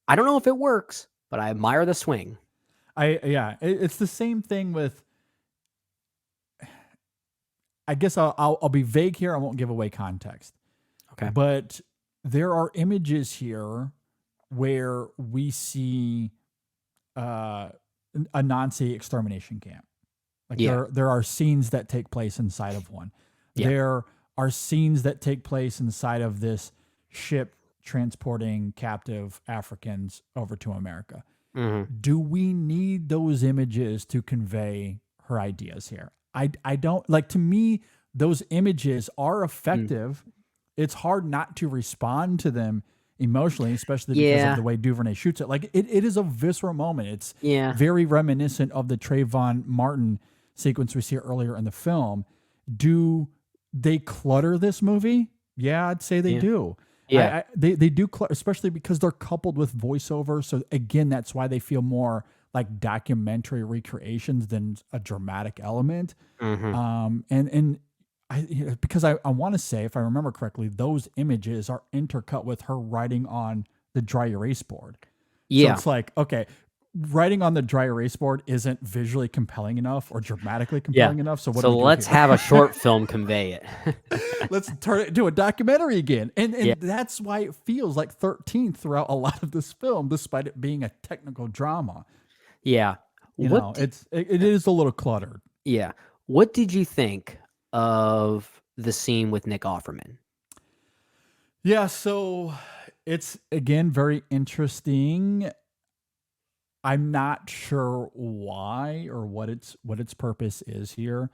I don't know if it works, but I admire the swing. It's the same thing with. I guess I'll be vague here. I won't give away context. Okay. But there are images here where we see a Nazi extermination camp. Like there are scenes that take place inside of one. Yeah. There are scenes that take place inside of this ship transporting captive Africans over to America. Do we need those images to convey her ideas here? I don't like. To me, those images are effective. It's hard not to respond to them emotionally, especially because of the way DuVernay shoots it. Like it is a visceral moment. It's very reminiscent of the Trayvon Martin sequence we see earlier in the film. Do they clutter this movie? Yeah, I'd say they do. Yeah, they do, especially because they're coupled with voiceover. So again, that's why they feel more like documentary recreations than a dramatic element. And because I want to say, if I remember correctly, those images are intercut with her writing on the dry erase board. Yeah. So it's like, okay, writing on the dry erase board isn't visually compelling enough or dramatically compelling enough. So let's have a short film convey it. Let's turn it into a documentary again. And that's why it feels like 13th throughout a lot of this film, despite it being a technical drama. Yeah. It is a little cluttered. Yeah. What did you think of the scene with Nick Offerman? Yeah, so it's again very interesting. I'm not sure why or what its purpose is here.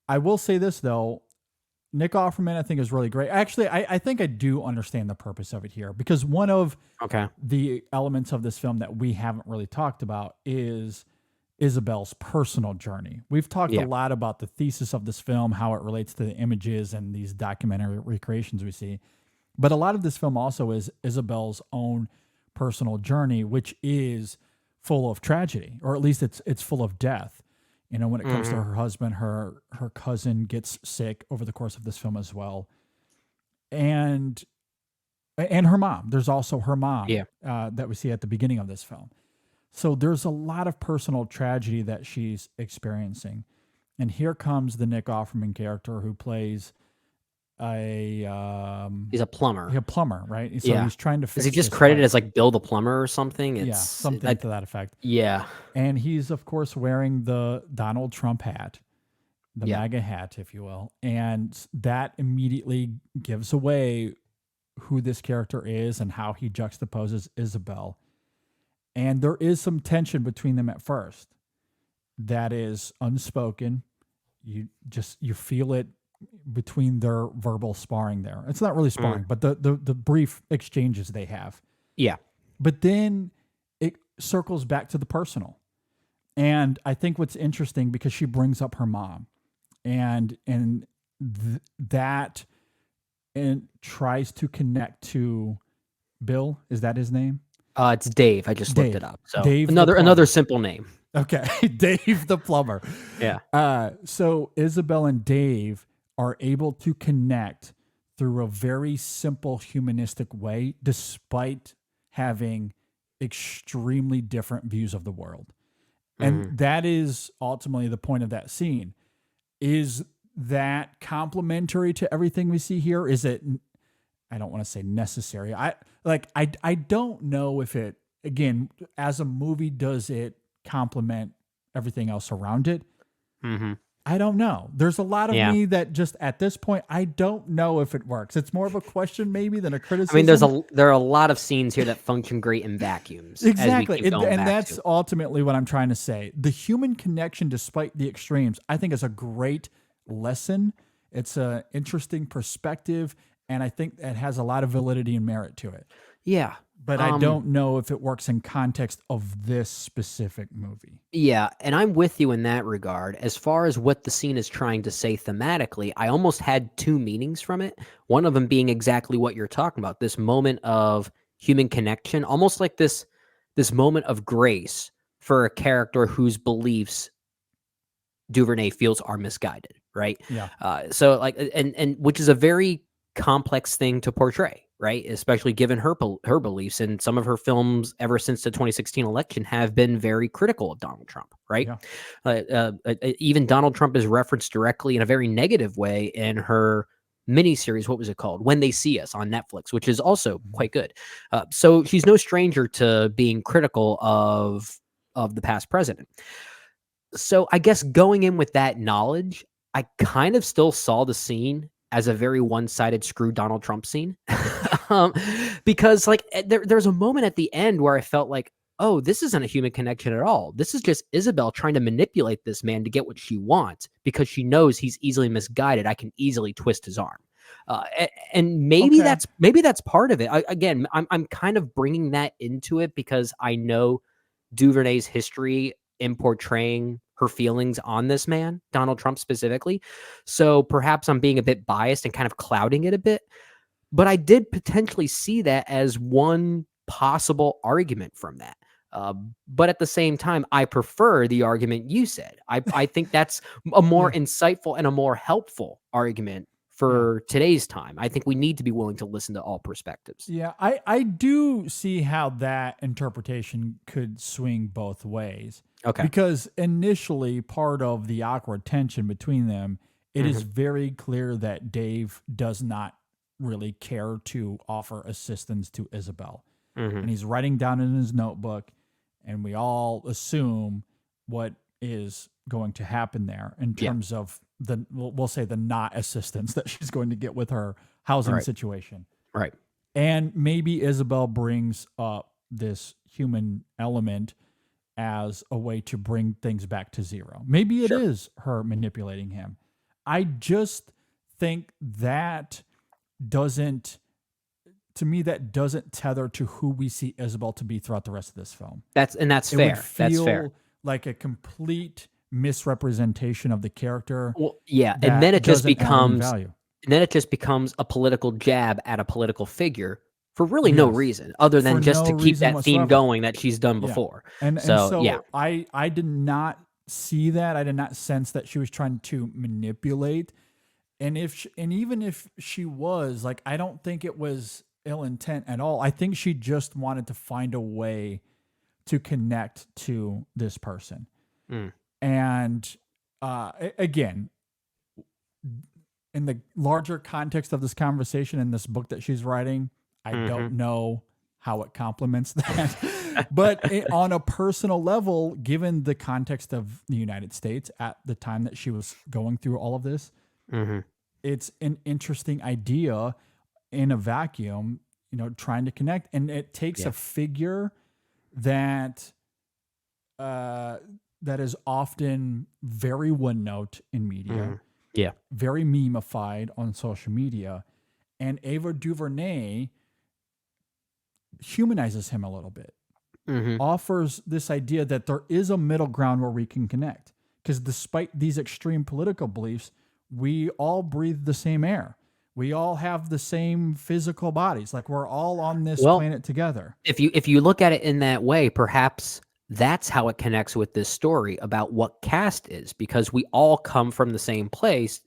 I will say this though, Nick Offerman I think is really great. Actually, I think I do understand the purpose of it here, because one of the elements of this film that we haven't really talked about is Isabel's personal journey. We've talked a lot about the thesis of this film, how it relates to the images and these documentary recreations we see. But a lot of this film also is Isabel's own personal journey, which is full of tragedy, or at least it's full of death. You know, when it comes to her husband, her cousin gets sick over the course of this film as well. And her mom. There's also her mom that we see at the beginning of this film. So there's a lot of personal tragedy that she's experiencing. And here comes the Nick Offerman character who plays he's a plumber. A plumber, right? So he's trying to fix. Is he just credited as like Bill the plumber or something? Something to that effect. Yeah. And he's of course wearing the Donald Trump hat, the MAGA hat, if you will. And that immediately gives away who this character is and how he juxtaposes Isabel. And there is some tension between them at first that is unspoken. You feel it between their verbal sparring there. It's not really sparring, but the brief exchanges they have. Yeah. But then it circles back to the personal. And I think what's interesting, because she brings up her mom and that tries to connect to Bill. Is that his name? It's Dave. I just looked it up. So Dave, another simple name. Okay. Dave the plumber. Yeah. So Isabel and Dave are able to connect through a very simple humanistic way, despite having extremely different views of the world. And that is ultimately the point of that scene. Is that complementary to everything we see here? Is it, I don't want to say necessary. I don't know if it, again, as a movie, does it complement everything else around it? I don't know. There's a lot of me that just at this point, I don't know if it works. It's more of a question maybe than a criticism. I mean, there are a lot of scenes here that function great in vacuums. Exactly. And that's ultimately what I'm trying to say. The human connection, despite the extremes, I think is a great lesson. It's an interesting perspective. And I think it has a lot of validity and merit to it. Yeah. but I don't know if it works in context of this specific movie. Yeah, and I'm with you in that regard. As far as what the scene is trying to say thematically, I almost had two meanings from it. One of them being exactly what you're talking about, this moment of human connection, almost like this moment of grace for a character whose beliefs DuVernay feels are misguided, right? Yeah. So like, and which is a very complex thing to portray, right? Especially given her beliefs, and some of her films ever since the 2016 election have been very critical of Donald Trump, right? Even Donald Trump is referenced directly in a very negative way in her miniseries. What was it called? When They See Us on Netflix, which is also quite good. So she's no stranger to being critical of the past president. So I guess going in with that knowledge, I kind of still saw the scene as a very one-sided screw Donald Trump scene. Because like there's a moment at the end where I felt like, oh, this isn't a human connection at all. This is just Isabel trying to manipulate this man to get what she wants because she knows he's easily misguided. I can easily twist his arm. And maybe that's part of it. I'm kind of bringing that into it because I know DuVernay's history in portraying her feelings on this man, Donald Trump specifically. So perhaps I'm being a bit biased and kind of clouding it a bit. But I did potentially see that as one possible argument from that. But at the same time, I prefer the argument you said. I think that's a more insightful and a more helpful argument for today's time. I think we need to be willing to listen to all perspectives. Yeah, I do see how that interpretation could swing both ways. Okay. Because initially, part of the awkward tension between them, it is very clear that Dave does not really care to offer assistance to Isabel. And he's writing down in his notebook, and we all assume what is going to happen there in terms of we'll say the not assistance that she's going to get with her housing situation. Right. And maybe Isabel brings up this human element as a way to bring things back to zero. Maybe it is her manipulating him. I just think that doesn't tether to who we see Isabel to be throughout the rest of this film. That's fair. That's fair. Like a complete misrepresentation of the character. Well, yeah, and then it just becomes a political jab at a political figure for really no reason other than just to keep that theme going that she's done before. And so I did not see that. I did not sense that she was trying to manipulate. And even if she was, like, I don't think it was ill intent at all. I think she just wanted to find a way to connect to this person. And again, in the larger context of this conversation and this book that she's writing, I don't know how it complements that. But on a personal level, given the context of the United States at the time that she was going through all of this, it's an interesting idea in a vacuum, trying to connect. And it takes a figure that is often very one note in media. Very memeified on social media. And Ava DuVernay humanizes him a little bit. Offers this idea that there is a middle ground where we can connect. Because despite these extreme political beliefs, we all breathe the same air. We all have the same physical bodies. Like, we're all on this planet together. If you look at it in that way, perhaps that's how it connects with this story about what caste is, because we all come from the same place.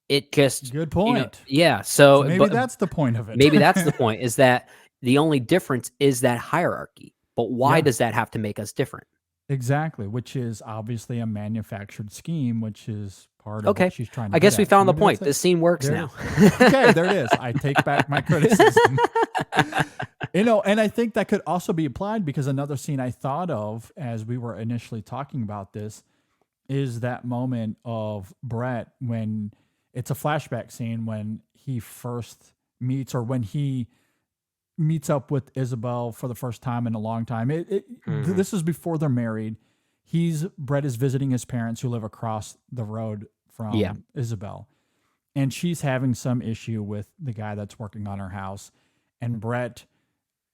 It just good point. So maybe that's the point of it. Maybe that's the point, is that the only difference is that hierarchy. But why does that have to make us different? Exactly, which is obviously a manufactured scheme, which is part of what she's trying to I guess we found the Maybe point. This scene works now. Okay, there it is. I take back my criticism. And I think that could also be applied, because another scene I thought of as we were initially talking about this is that moment of Brett, when it's a flashback scene when he first meets, or when he meets up with Isabel for the first time in a long time. This is before they're married. Brett is visiting his parents who live across the road from Isabel. And she's having some issue with the guy that's working on her house. And Brett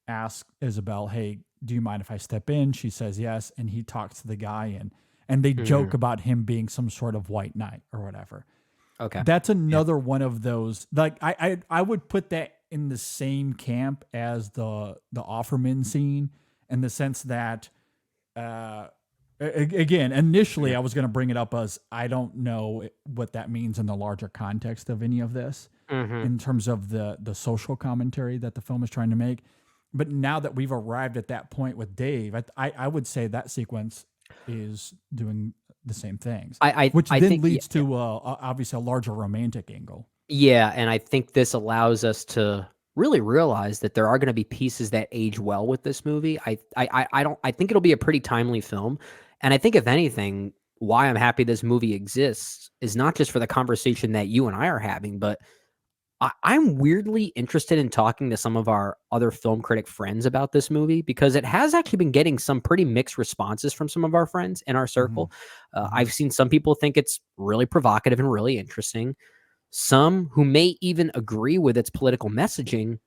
asks Isabel, "Hey, do you mind if I step in?" She says yes, and he talks to the guy, and they joke about him being some sort of white knight or whatever. Okay. That's another one of those. Like I would put that in the same camp as the Offerman scene, in the sense that again, initially I was going to bring it up as I don't know what that means in the larger context of any of this, in terms of the social commentary that the film is trying to make. But now that we've arrived at that point with Dave, I would say that sequence is doing the same things, which then think, leads to obviously a larger romantic angle. Yeah, and I think this allows us to really realize that there are going to be pieces that age well with this movie. I think it'll be a pretty timely film, and I think if anything, why I'm happy this movie exists is not just for the conversation that you and I are having, but I'm weirdly interested in talking to some of our other film critic friends about this movie, because it has actually been getting some pretty mixed responses from some of our friends in our circle. I've seen some people think it's really provocative and really interesting. Some who may even agree with its political messaging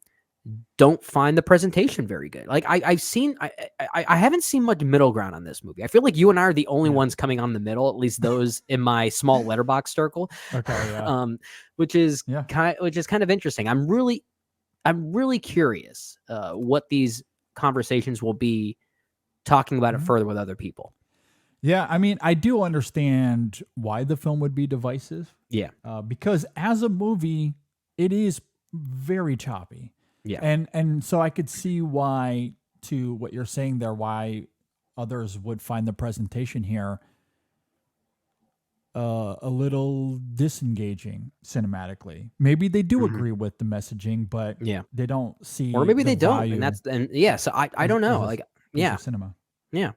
don't find the presentation very good. Like I haven't seen much middle ground on this movie. I feel like you and I are the only ones coming on the middle, at least those in my small letterbox circle. Okay, yeah. Which is kind of interesting. I'm really curious what these conversations will be, talking about it further with other people. Yeah, I mean, I do understand why the film would be divisive. Yeah. Because as a movie, it is very choppy. Yeah. And so I could see why, to what you're saying there, why others would find the presentation here a little disengaging cinematically. Maybe they do agree with the messaging, but they don't see, or maybe the they don't. value So I don't know. cinema. Yeah.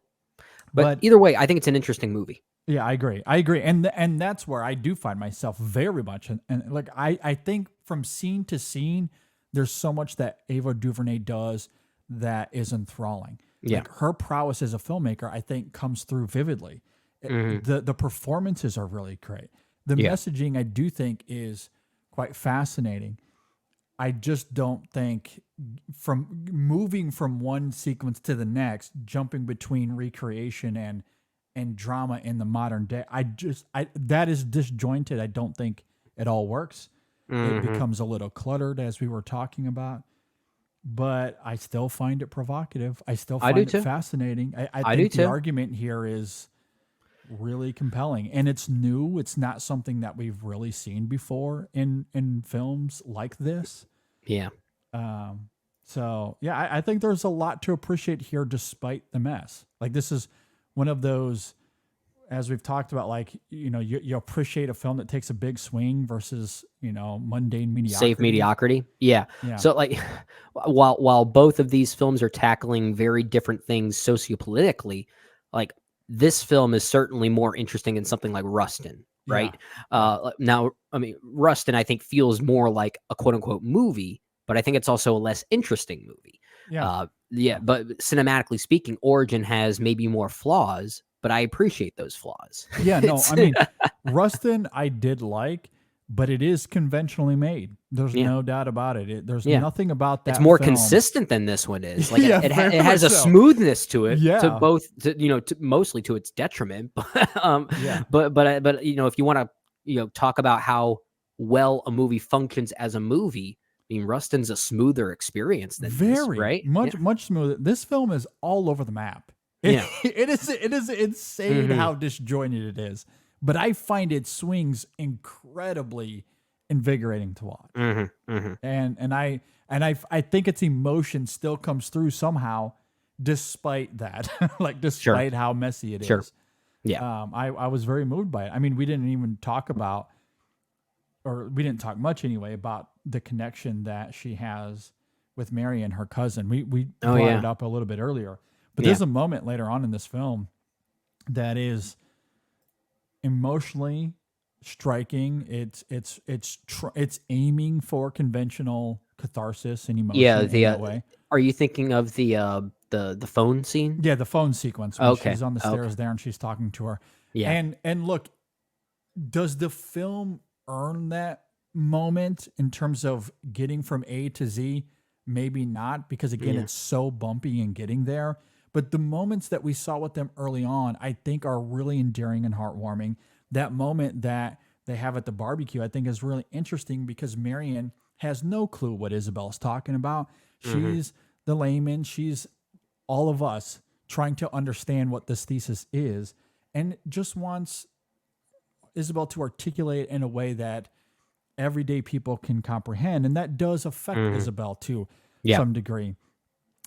But either way, I think it's an interesting movie. Yeah, I agree. And that's where I do find myself very much. And like, I think from scene to scene, there's so much that Ava DuVernay does that is enthralling. Yeah. Like, her prowess as a filmmaker, I think, comes through vividly. The performances are really great. The messaging, I do think, is quite fascinating. I just don't think, from moving from one sequence to the next, jumping between recreation and drama in the modern day, that is disjointed. I don't think it all works. It becomes a little cluttered, as we were talking about, but I still find it provocative. I still find it fascinating. I think the argument here is really compelling, and it's new. It's not something that we've really seen before in films like this. Yeah. So yeah, I think there's a lot to appreciate here, despite the mess. Like, this is one of those, as we've talked about, like, you appreciate a film that takes a big swing versus, mundane mediocrity. Safe mediocrity. Yeah. So, like, while both of these films are tackling very different things sociopolitically, like, this film is certainly more interesting than something like Rustin, right? Now, I mean, Rustin, I think, feels more like a quote unquote movie, but I think it's also a less interesting movie. But cinematically speaking, Origin has maybe more flaws, but I appreciate those flaws. Yeah, no, I mean, Rustin I did like, but it is conventionally made. There's no doubt about it. There's nothing about that. It's more film. consistent than this one is. Like, it has a so. smoothness to it. Yeah. To both, mostly to its detriment. But if you want to talk about how well a movie functions as a movie, I mean, Rustin's a smoother experience than this, right? Much smoother. This film is all over the map. It is insane how disjointed it is. But I find it swings incredibly invigorating to watch. And I think its emotion still comes through somehow, despite that. Like, despite how messy it is. Yeah. I was very moved by it. I mean, we didn't even talk about, or we didn't talk much anyway, about the connection that she has with Mary and her cousin. We brought it up a little bit earlier, but there's a moment later on in this film that is emotionally striking. It's aiming for conventional catharsis and emotion. Yeah, in that way. Are you thinking of the phone scene? Yeah, the phone sequence when she's on the stairs there and she's talking to her. Yeah, and look, does the film earn that moment in terms of getting from A to Z? maybe not, because again, it's so bumpy in getting there. But the moments that we saw with them early on, I think are really endearing and heartwarming. That moment that they have at the barbecue, I think is really interesting because Marion has no clue what Isabel's talking about. She's the layman. She's all of us trying to understand what this thesis is, and just wants Isabel to articulate in a way that everyday people can comprehend. And that does affect Isabel to some degree.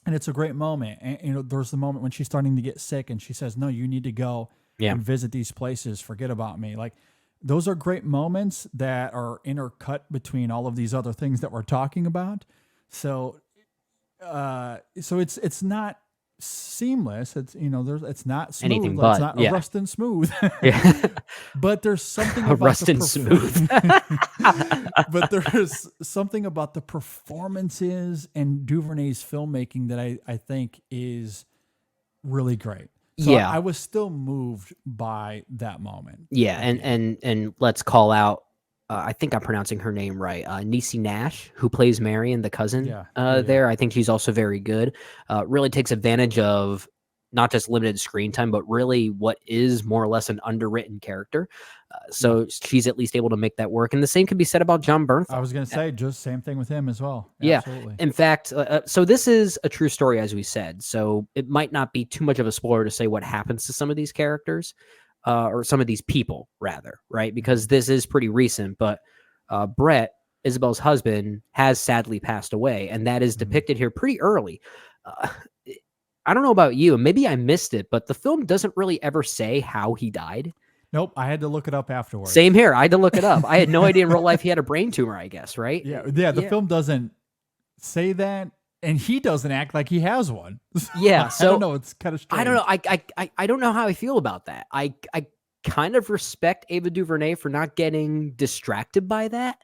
And it's a great moment. And, you know, there's the moment when she's starting to get sick and she says, no, you need to go and visit these places. Forget about me. Like, those are great moments that are intercut between all of these other things that we're talking about. So, it's not seamless. It's, you know, it's not smooth. Anything It's but, not yeah. rust and smooth. Yeah. But there's something about Rust and smooth. but there's something about the performances and DuVernay's filmmaking that I think is really great. So Yeah. I was still moved by that moment. Yeah, and let's call out. I think I'm pronouncing her name right. Niecy Nash, who plays Marion, the cousin. There, I think she's also very good. Really takes advantage of not just limited screen time, but really what is more or less an underwritten character. So she's at least able to make that work. And the same can be said about John Bernthal. I was going to say just same thing with him as well. Yeah. Absolutely. In fact, so this is a true story, as we said. So it might not be too much of a spoiler to say what happens to some of these characters, or some of these people, rather, right? Because this is pretty recent. But Brett, Isabel's husband, has sadly passed away, and that is depicted here pretty early. I don't know about you, maybe I missed it, but the film doesn't really ever say how he died. Nope, I had to look it up afterwards. Same here. I had to look it up. I had no idea in real life he had a brain tumor, I guess, right? Yeah. The film doesn't say that, and he doesn't act like he has one. Yeah. So I don't know. It's kind of strange. I don't know. I don't know how I feel about that. I kind of respect Ava DuVernay for not getting distracted by that,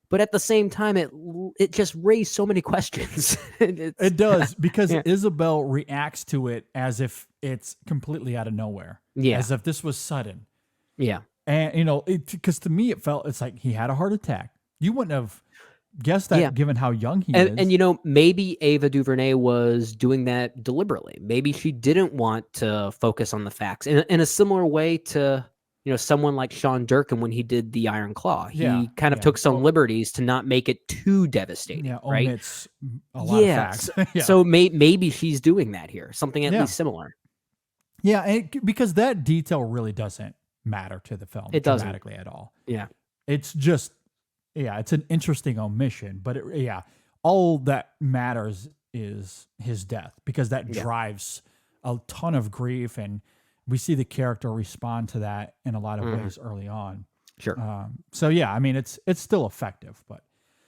but at the same time, it just raised so many questions. It does, because Isabel reacts to it as if it's completely out of nowhere. Yeah. As if this was sudden. Yeah. And, you know, because to me, it's like he had a heart attack. You wouldn't have guessed that given how young he is. And, you know, maybe Ava DuVernay was doing that deliberately. Maybe she didn't want to focus on the facts in a similar way to, you know, someone like Sean Durkin when he did The Iron Claw. He kind of took some liberties to not make it too devastating. Yeah, right? Omits a lot of facts. So maybe she's doing that here, something at least similar. Yeah, because that detail really doesn't matter to the film. It doesn't dramatically at all. Yeah, it's just it's an interesting omission, but all that matters is his death, because that drives a ton of grief, and we see the character respond to that in a lot of ways early on. Sure. So I mean, it's still effective, but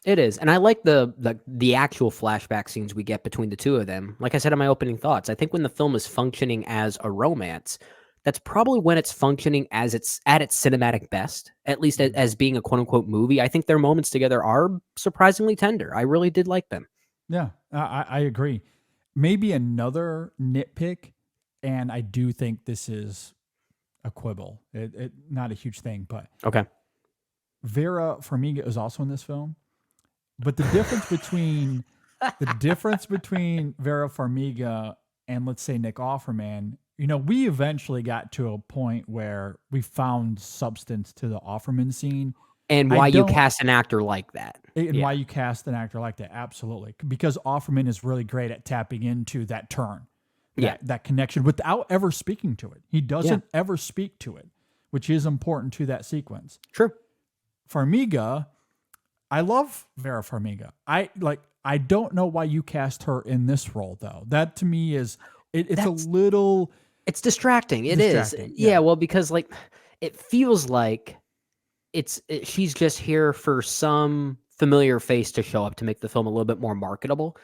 it is. And I like the actual flashback scenes we get between the two of them. Like I said in my opening thoughts, I think when the film is functioning as a romance, that's probably when it's functioning as it's at its cinematic best, at least as being a quote unquote movie. I think their moments together are surprisingly tender. I really did like them. Yeah, I agree. Maybe another nitpick, and I do think this is a quibble. It not a huge thing, but okay. Vera Farmiga is also in this film, but the difference between Vera Farmiga and, let's say, Nick Offerman, you know, we eventually got to a point where we found substance to the Offerman scene. And why you cast an actor like that. And why you cast an actor like that. Absolutely. Because Offerman is really great at tapping into that turn, that connection without ever speaking to it. He doesn't ever speak to it, which is important to that sequence. True. Farmiga, I love Vera Farmiga. I don't know why you cast her in this role, though. That to me is, it's a little... It's distracting. It is. Yeah, well, because like it feels like she's just here for some familiar face to show up to make the film a little bit more marketable.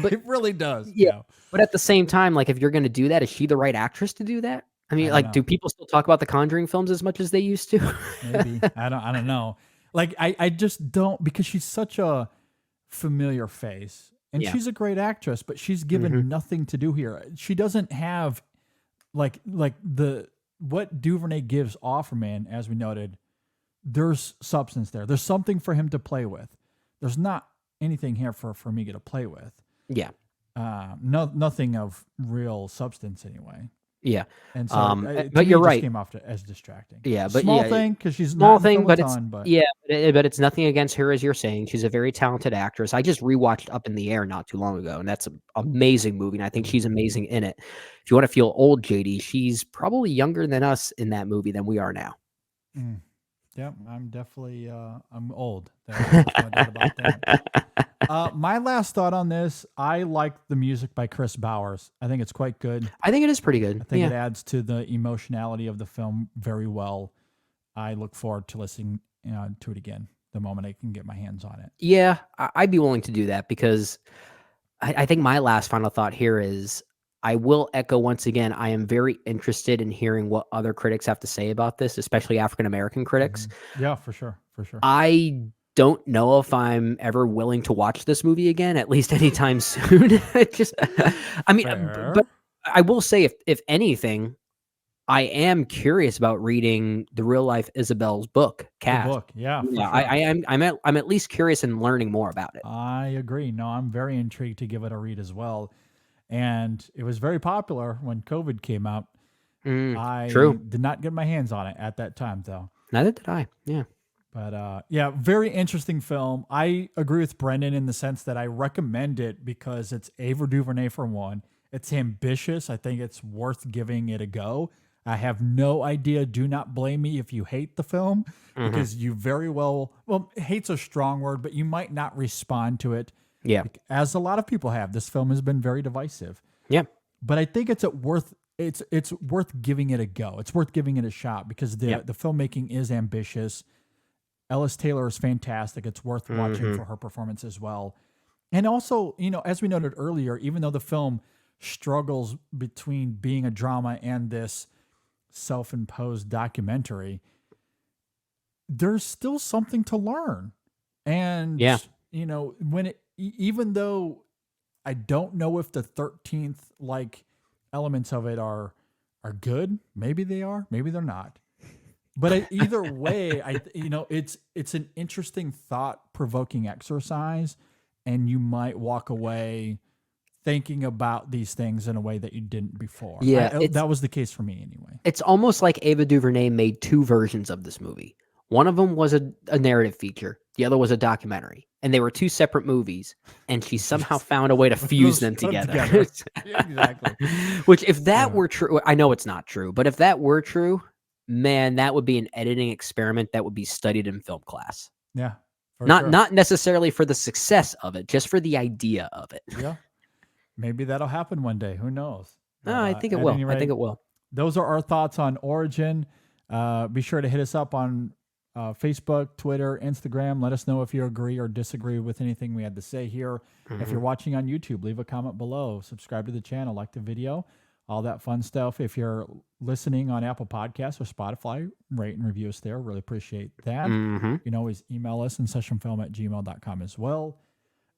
But it really does. Yeah. But at the same time, like if you're going to do that, is she the right actress to do that? I mean, like, do people still talk about the Conjuring films as much as they used to? Maybe. I don't know. Like I just don't, because she's such a familiar face, and she's a great actress, but she's given nothing to do here. She doesn't have like what DuVernay gives Offerman, as we noted. There's substance there. There's something for him to play with. There's not anything here for Amiga to play with. Yeah. Nothing of real substance anyway. Yeah. And so, to but me, you're it just right. came off as distracting. Yeah, but small yeah, thing because she's small not in the thing, film but a it's ton, but but it's nothing against her, as you're saying. She's a very talented actress. I just rewatched Up in the Air not too long ago, and that's an amazing movie, and I think she's amazing in it. If you want to feel old, JD, she's probably younger than us in that movie than we are now. Yep, I'm definitely I'm old. There's no doubt about that. My last thought on this, I like the music by Chris Bowers. I think it's quite good. I think it is pretty good. I think it adds to the emotionality of the film very well. I look forward to listening to it again the moment I can get my hands on it. Yeah, I'd be willing to do that because I think my last final thought here is I will echo once again, I am very interested in hearing what other critics have to say about this, especially African-American critics. Yeah, for sure. For sure. I don't know if I'm ever willing to watch this movie again, at least anytime soon. I mean, Fair. but I will say, if anything, I am curious about reading the real life Isabel's book, Cat. The book, yeah. For Yeah, sure. I'm at least curious in learning more about it. I agree. No, I'm very intrigued to give it a read as well. And it was very popular when COVID came out. I True. did not get my hands on it at that time, though. Neither did I. Yeah. But yeah, very interesting film. I agree with Brendan in the sense that I recommend it because it's Ava DuVernay for one. It's ambitious. I think it's worth giving it a go. I have no idea. Do not blame me if you hate the film because you very well, hate's a strong word, but you might not respond to it. Yeah. As a lot of people have. This film has been very divisive. Yeah. But I think it's worth giving it a go. It's worth giving it a shot because the filmmaking is ambitious. Ellis Taylor is fantastic. It's worth watching for her performance as well. And also, as we noted earlier, even though the film struggles between being a drama and this self-imposed documentary, there's still something to learn. And even though I don't know if the 13th elements of it are good, maybe they are, maybe they're not. But either way, it's an interesting thought-provoking exercise, and you might walk away thinking about these things in a way that you didn't before. Yeah, that was the case for me anyway. It's almost like Ava DuVernay made two versions of this movie. One of them was a narrative feature. The other was a documentary. And they were two separate movies. And she somehow found a way to fuse them together. Exactly. Which, if that were true, I know it's not true, but if that were true, man, that would be an editing experiment that would be studied in film class. Yeah. Not necessarily for the success of it, just for the idea of it. Yeah. Maybe that'll happen one day. Who knows? No, I think it will. I think it will. Those are our thoughts on Origin. Be sure to hit us up on Facebook, Twitter, Instagram. Let us know if you agree or disagree with anything we had to say here. If you're watching on YouTube, leave a comment below. Subscribe to the channel, like the video, all that fun stuff. If you're listening on Apple Podcasts or Spotify, rate and review us there. Really appreciate that. You can always email us in sessionfilm@gmail.com as well.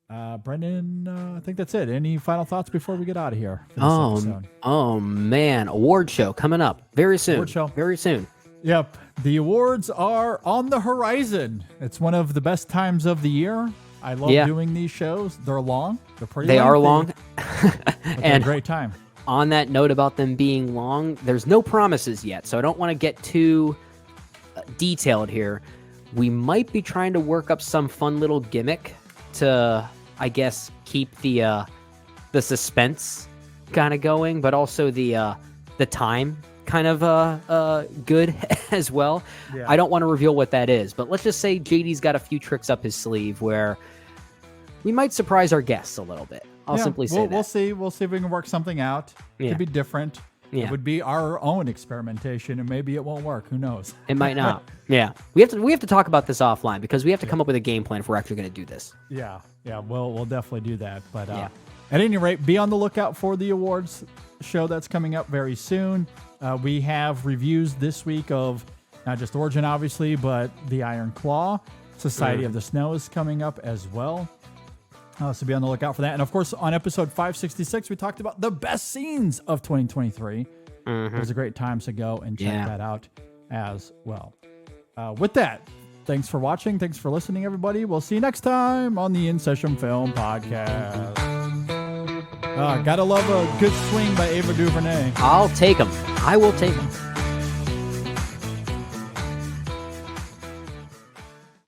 Brendan, I think that's it. Any final thoughts before we get out of here? Oh man, award show coming up very soon. Award show. Very soon. Yep. The awards are on the horizon. It's one of the best times of the year. I love doing these shows. They're long. They're pretty lengthy, are long. and a great time. On that note about them being long, there's no promises yet, so I don't want to get too detailed here. We might be trying to work up some fun little gimmick to, I guess, keep the suspense kind of going, but also the time kind of good as well. Yeah. I don't want to reveal what that is, but let's just say JD's got a few tricks up his sleeve where we might surprise our guests a little bit. I'll simply say that. We'll see. We'll see if we can work something out. It could be different. Yeah. It would be our own experimentation, and maybe it won't work. Who knows? It might not. Yeah. We have to talk about this offline because we have to come up with a game plan if we're actually going to do this. Yeah. We'll definitely do that. But at any rate, be on the lookout for the awards show that's coming up very soon. We have reviews this week of not just Origin, obviously, but The Iron Claw. Society of the Snow is coming up as well. So be on the lookout for that. And of course, on episode 566, we talked about the best scenes of 2023. It was a great time to go and check that out as well. With that, Thanks for watching. Thanks for listening, everybody. We'll see you next time on the In Session Film Podcast. Gotta love a good swing by Ava DuVernay. I'll take them. I will take them.